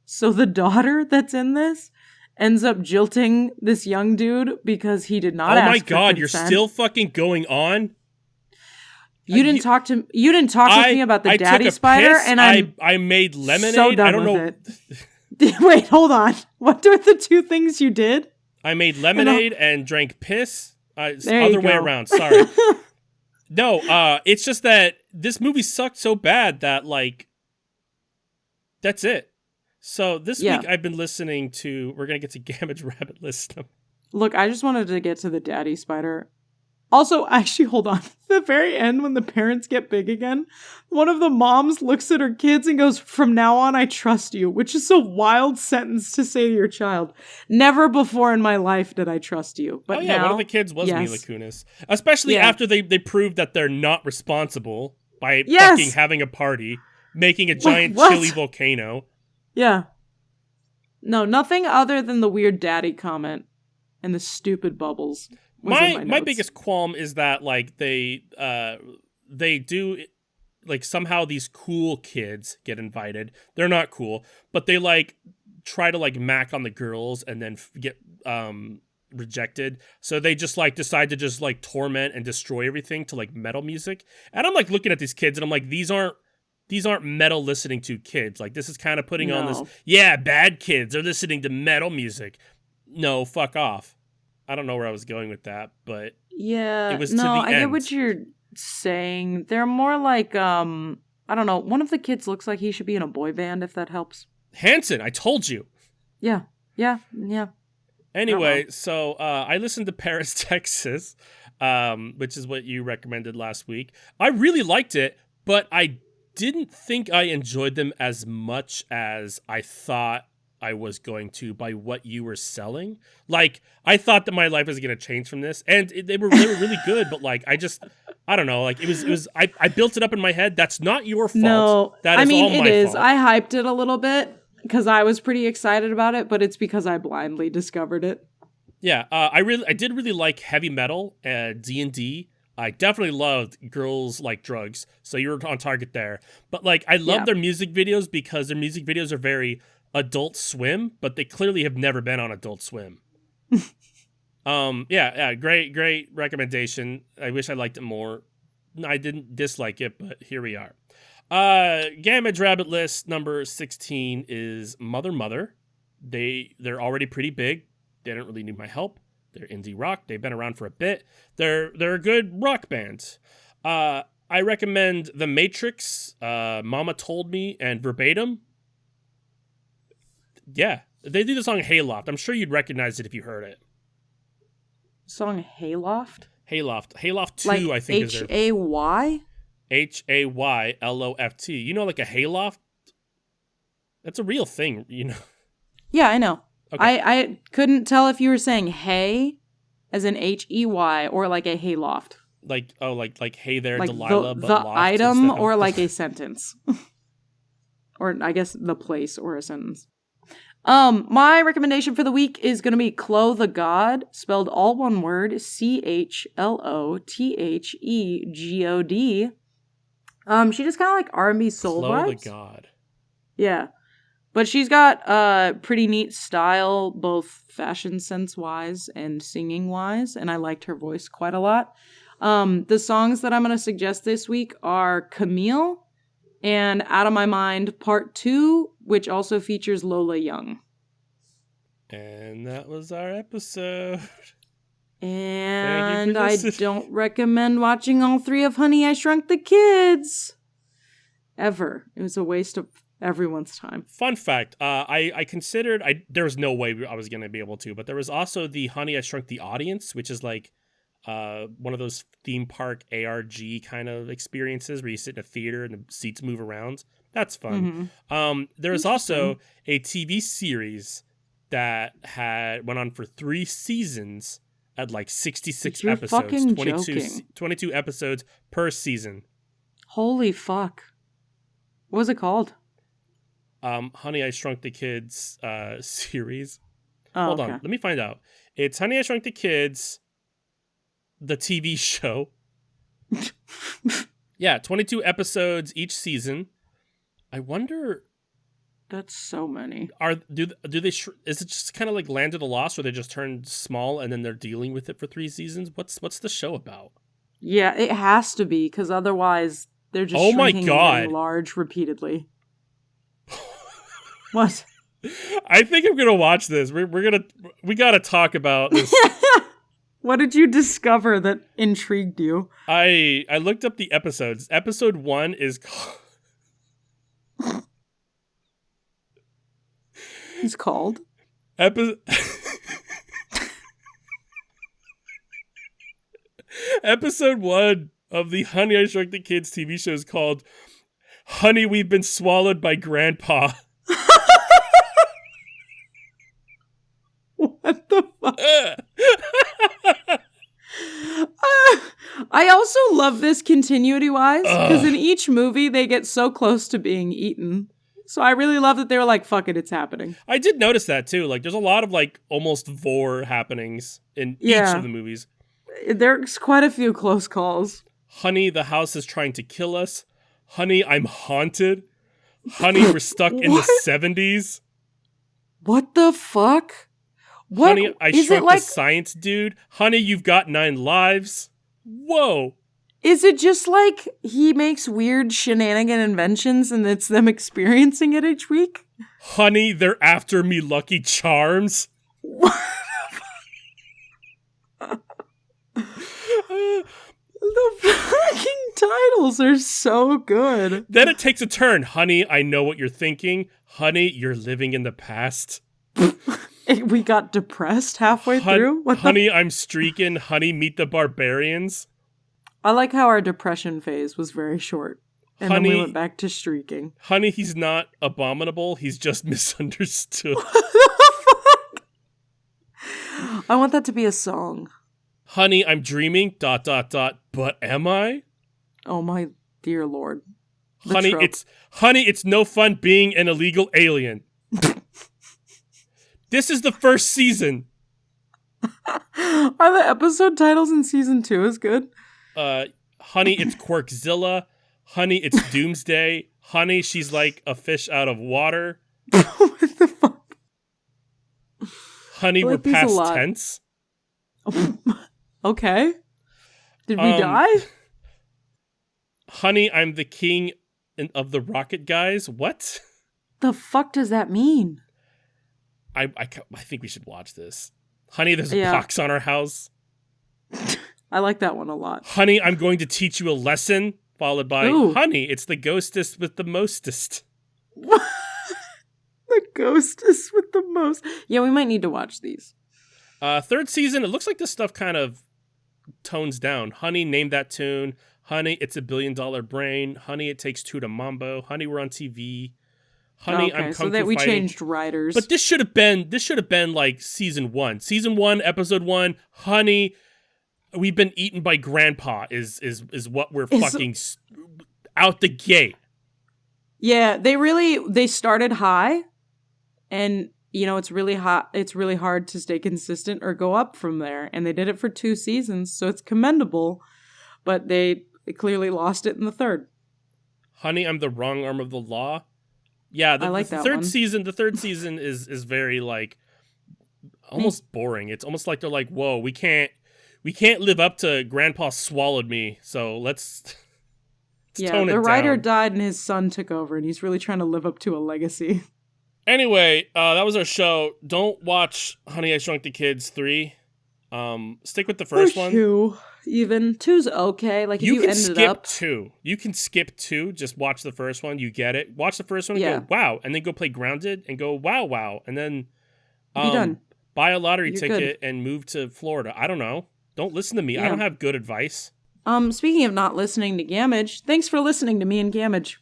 So the daughter that's in this ends up jilting this young dude because he did not ask for consent. Oh my god, you're still fucking going on? You didn't talk to me about the daddy spider, piss, and I made lemonade. So done I don't know. Wait, hold on. What are the two things you did? I made lemonade and drank piss. There other way around, sorry. No, it's just that this movie sucked so bad that, like, that's it. So this week I've been listening to, we're going to get to Gamage Rabbit List. Look, I just wanted to get to the daddy spider. Also, actually, hold on. At the very end, when the parents get big again, one of the moms looks at her kids and goes, "From now on, I trust you," which is a wild sentence to say to your child. Never before in my life did I trust you. But now, one of the kids was Mila Kunis. Especially after they proved that they're not responsible by fucking having a party, making a giant chili volcano. Yeah. No, nothing other than the weird daddy comment and the stupid bubbles. My biggest qualm is that, like, they do, like, somehow these cool kids get invited. They're not cool, but they, like, try to, like, mac on the girls and then get rejected. So they just, like, decide to just, like, torment and destroy everything to, like, metal music. And I'm, like, looking at these kids and I'm like, these aren't these aren't metal listening to kids. Like, this is kind of putting on this, No. yeah, bad kids are listening to metal music. No, fuck off. I don't know where I was going with that, but Yeah, it was no, to the I get end. what you're saying. They're more like, I don't know, one of the kids looks like he should be in a boy band, if that helps. Hanson, I told you. Yeah. Anyway, so I listened to Paris, Texas, which is what you recommended last week. I really liked it, but I didn't think I enjoyed them as much as I thought I was going to by what you were selling. Like, I thought that my life was going to change from this, and they were really good, but like, I don't know, like it was I built it up in my head. That's not your fault. No, that is all my it is. fault. I hyped it a little bit because I was pretty excited about it, but it's because I blindly discovered it. Yeah, I did really like heavy metal, D&D. I definitely loved Girls Like Drugs, so you were on target there. But like, I love their music videos because their music videos are very Adult Swim, but they clearly have never been on Adult Swim. Great recommendation. I wish I liked it more. I didn't dislike it, but here we are. Gamage Rabbit List number 16 is Mother. They're already pretty big. They don't really need my help. They're indie rock. They've been around for a bit. They're a good rock band. I recommend The Matrix, Mama Told Me, and Verbatim. Yeah, they do the song Hayloft. I'm sure you'd recognize it if you heard it. Song Hayloft? Hayloft 2, like I think is their... Hay? Hayloft. You know, like a hayloft? That's a real thing, you know. Yeah, I know. Okay. I couldn't tell if you were saying hay as in Hey or like a hayloft. Like hey there, Like Delilah, but the loft item instead of- or like a sentence. Or I guess the place or a sentence. My recommendation for the week is going to be Chloe the God, spelled all one word, CHLOTHEGOD. She just kind of like R&B soul Chloe vibes. the God. Yeah. But she's got pretty neat style, both fashion sense-wise and singing-wise, and I liked her voice quite a lot. The songs that I'm going to suggest this week are Camille and Out of My Mind Part 2, which also features Lola Young. And that was our episode. And I don't recommend watching all 3 of Honey, I Shrunk the Kids. Ever. It was a waste of everyone's time. Fun fact, I considered, there was no way I was going to be able to, but there was also the Honey, I Shrunk the Audience, which is like one of those theme park ARG kind of experiences where you sit in a theater and the seats move around. That's fun. Mm-hmm. There was also a TV series that went on for 3 seasons at like 66 You're episodes, fucking joking. 22 episodes per season. Holy fuck. What was it called? Honey, I Shrunk the Kids series. Oh, Hold okay. on, let me find out. It's Honey, I Shrunk the Kids, the TV show. Yeah, 22 episodes each season. I wonder, That's so many. do they is it just kind of like Land of the Lost where they just turned small and then they're dealing with it for 3 seasons? What's the show about? Yeah, it has to be, because otherwise they're just Oh my shrinking God. and getting large repeatedly. What? I think I'm gonna watch this. We gotta talk about this. What did you discover that intrigued you? I looked up the episodes. Episode 1 is called... It's called? Episode 1 of the Honey, I Shrunk the Kids TV show is called Honey, We've Been Swallowed by Grandpa. What the fuck? I also love this continuity-wise, because in each movie they get so close to being eaten. So I really love that they were like, fuck it, it's happening. I did notice that too. Like, there's a lot of like almost vor happenings in each of the movies. There's quite a few close calls. Honey, the house is trying to kill us. Honey, I'm haunted. Honey, we're stuck in the 70s. What the fuck? What? Honey, I Shrunk the Science Dude. Honey, you've got 9 lives. Whoa. Is it just like he makes weird shenanigan inventions and it's them experiencing it each week? Honey, they're after me Lucky Charms. What? The fucking titles are so good. Then it takes a turn. Honey, I know what you're thinking. Honey, you're living in the past. We got depressed halfway through? Honey, I'm streaking. Honey, meet the barbarians. I like how our depression phase was very short. And then we went back to streaking. Honey, he's not abominable. He's just misunderstood. What the fuck? I want that to be a song. Honey, I'm dreaming, ... But am I? Oh my dear Lord. Honey, it's no fun being an illegal alien. This is the first season. Are the episode titles in season 2 as good? Honey, it's Quirkzilla. Honey, it's Doomsday. Honey, she's like a fish out of water. What the fuck? Honey, we're past tense. Okay. Did we die? Honey, I'm the king of the rocket guys. What? The fuck does that mean? I think we should watch this. Honey, there's a pox on our house. I like that one a lot. Honey, I'm going to teach you a lesson. Followed by, honey, it's the ghostest with the mostest. The ghostest with the most. Yeah, we might need to watch these. Third season, it looks like this stuff kind of tones down. Honey, name that tune. Honey, it's $1 billion brain. Honey, it takes two to Mambo. Honey, we're on TV. Honey, I'm kung fu so that we fighting. changed writers. But this should have been like season 1. Season 1, episode 1. Honey, we've been eaten by grandpa is what we're fucking out the gate. Yeah, they started high, and it's really hot. It's really hard to stay consistent or go up from there. And they did it for 2 seasons, so it's commendable. But they clearly lost it in the third. Honey, I'm the wrong arm of the law. Yeah, I like the that third one. season. The third season is very like almost boring. It's almost like they're like, whoa, we can't live up to Grandpa swallowed me, so let's tone it down. The writer died and his son took over, and he's really trying to live up to a legacy. Anyway, that was our show. Don't watch Honey, I Shrunk the Kids 3. Stick with the first one. 2, even 2's okay. Like if you ended up 2. You can skip 2. Just watch the first one. You get it. Watch the first one and go wow, and then go play Grounded and go wow, and then be done. Buy a lottery ticket and move to Florida. I don't know. Don't listen to me. I don't have good advice. Speaking of not listening to Gamage, thanks for listening to me and Gamage.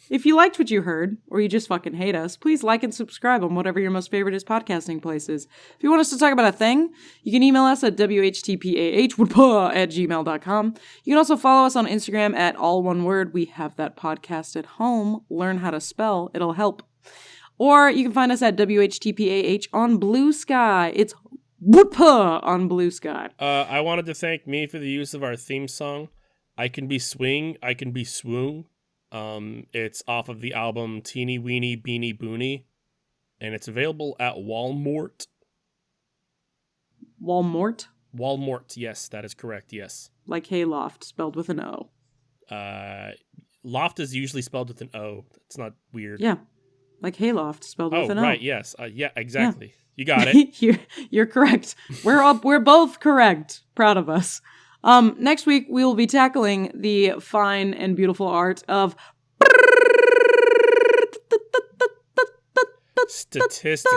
If you liked what you heard, or you just fucking hate us, please like and subscribe on whatever your most favorite podcasting place is. If you want us to talk about a thing, you can email us at whtpah@gmail.com. You can also follow us on Instagram at all one word. We have that podcast at home. Learn how to spell. It'll help. Or you can find us at whtpah on Blue Sky. It's Whoopah on Blue Sky. I wanted to thank me for the use of our theme song. I Can Be Swing, I Can Be Swoon. It's off of the album Teeny Weeny Beanie Boonie, and it's available at Walmart. Walmart? Walmart, yes, that is correct, yes. Like Hayloft, spelled with an O. Loft is usually spelled with an O. That's not weird. Yeah, like Hayloft, spelled with an O. Oh, right, yes. Yeah, exactly. Yeah. You got it. You're correct. We're both correct. Proud of us. Next week we will be tackling the fine and beautiful art of statistically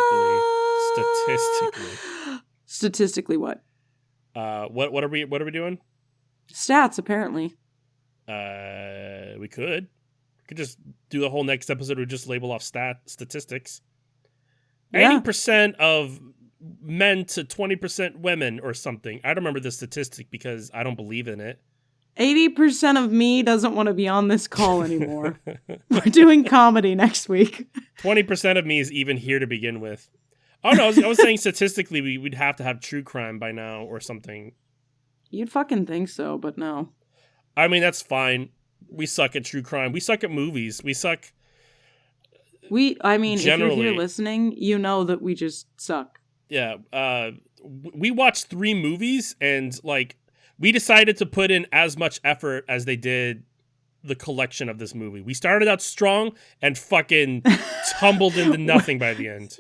what? What are we doing? Stats, apparently. We could just do the whole next episode. We just label off statistics. 80% of men to 20% women or something. I don't remember the statistic because I don't believe in it. 80% of me doesn't want to be on this call anymore. We're doing comedy next week. 20% of me is even here to begin with. Oh no, I was saying statistically we'd have to have true crime by now or something. You'd fucking think so, but no. I mean, that's fine. We suck at true crime. We suck at movies. We suck... if you're here listening, you know that we just suck. Yeah. We watched 3 movies and, like, we decided to put in as much effort as they did the collection of this movie. We started out strong and fucking tumbled into nothing by the end.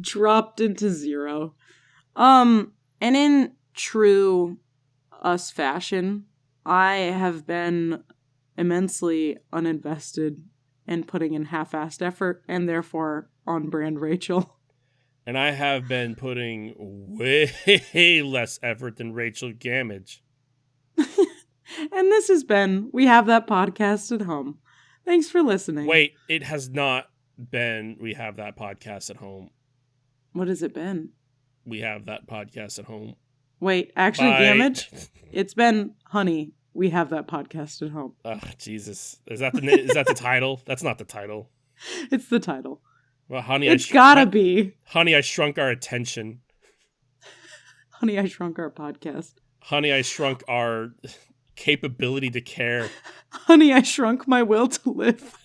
Dropped into zero. And in true us fashion, I have been immensely uninvested in putting in half-assed effort, and therefore on brand Rachel. And I have been putting way less effort than Rachel Gamage. And this has been We Have That Podcast at Home. Thanks for listening. Wait, it has not been We Have That Podcast at Home. What has it been? We Have That Podcast at Home. Wait, actually, Bye. Gamage, it's been Honey, We Have That Podcast at Home. Oh, Jesus. Is that the title? That's not the title. It's the title. Well, Honey, it's gotta be. Honey, I Shrunk Our Attention. Honey, I Shrunk Our Podcast. Honey, I Shrunk Our Capability to Care. Honey, I Shrunk My Will to Live.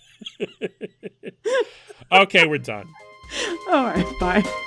Okay, we're done. All right, bye.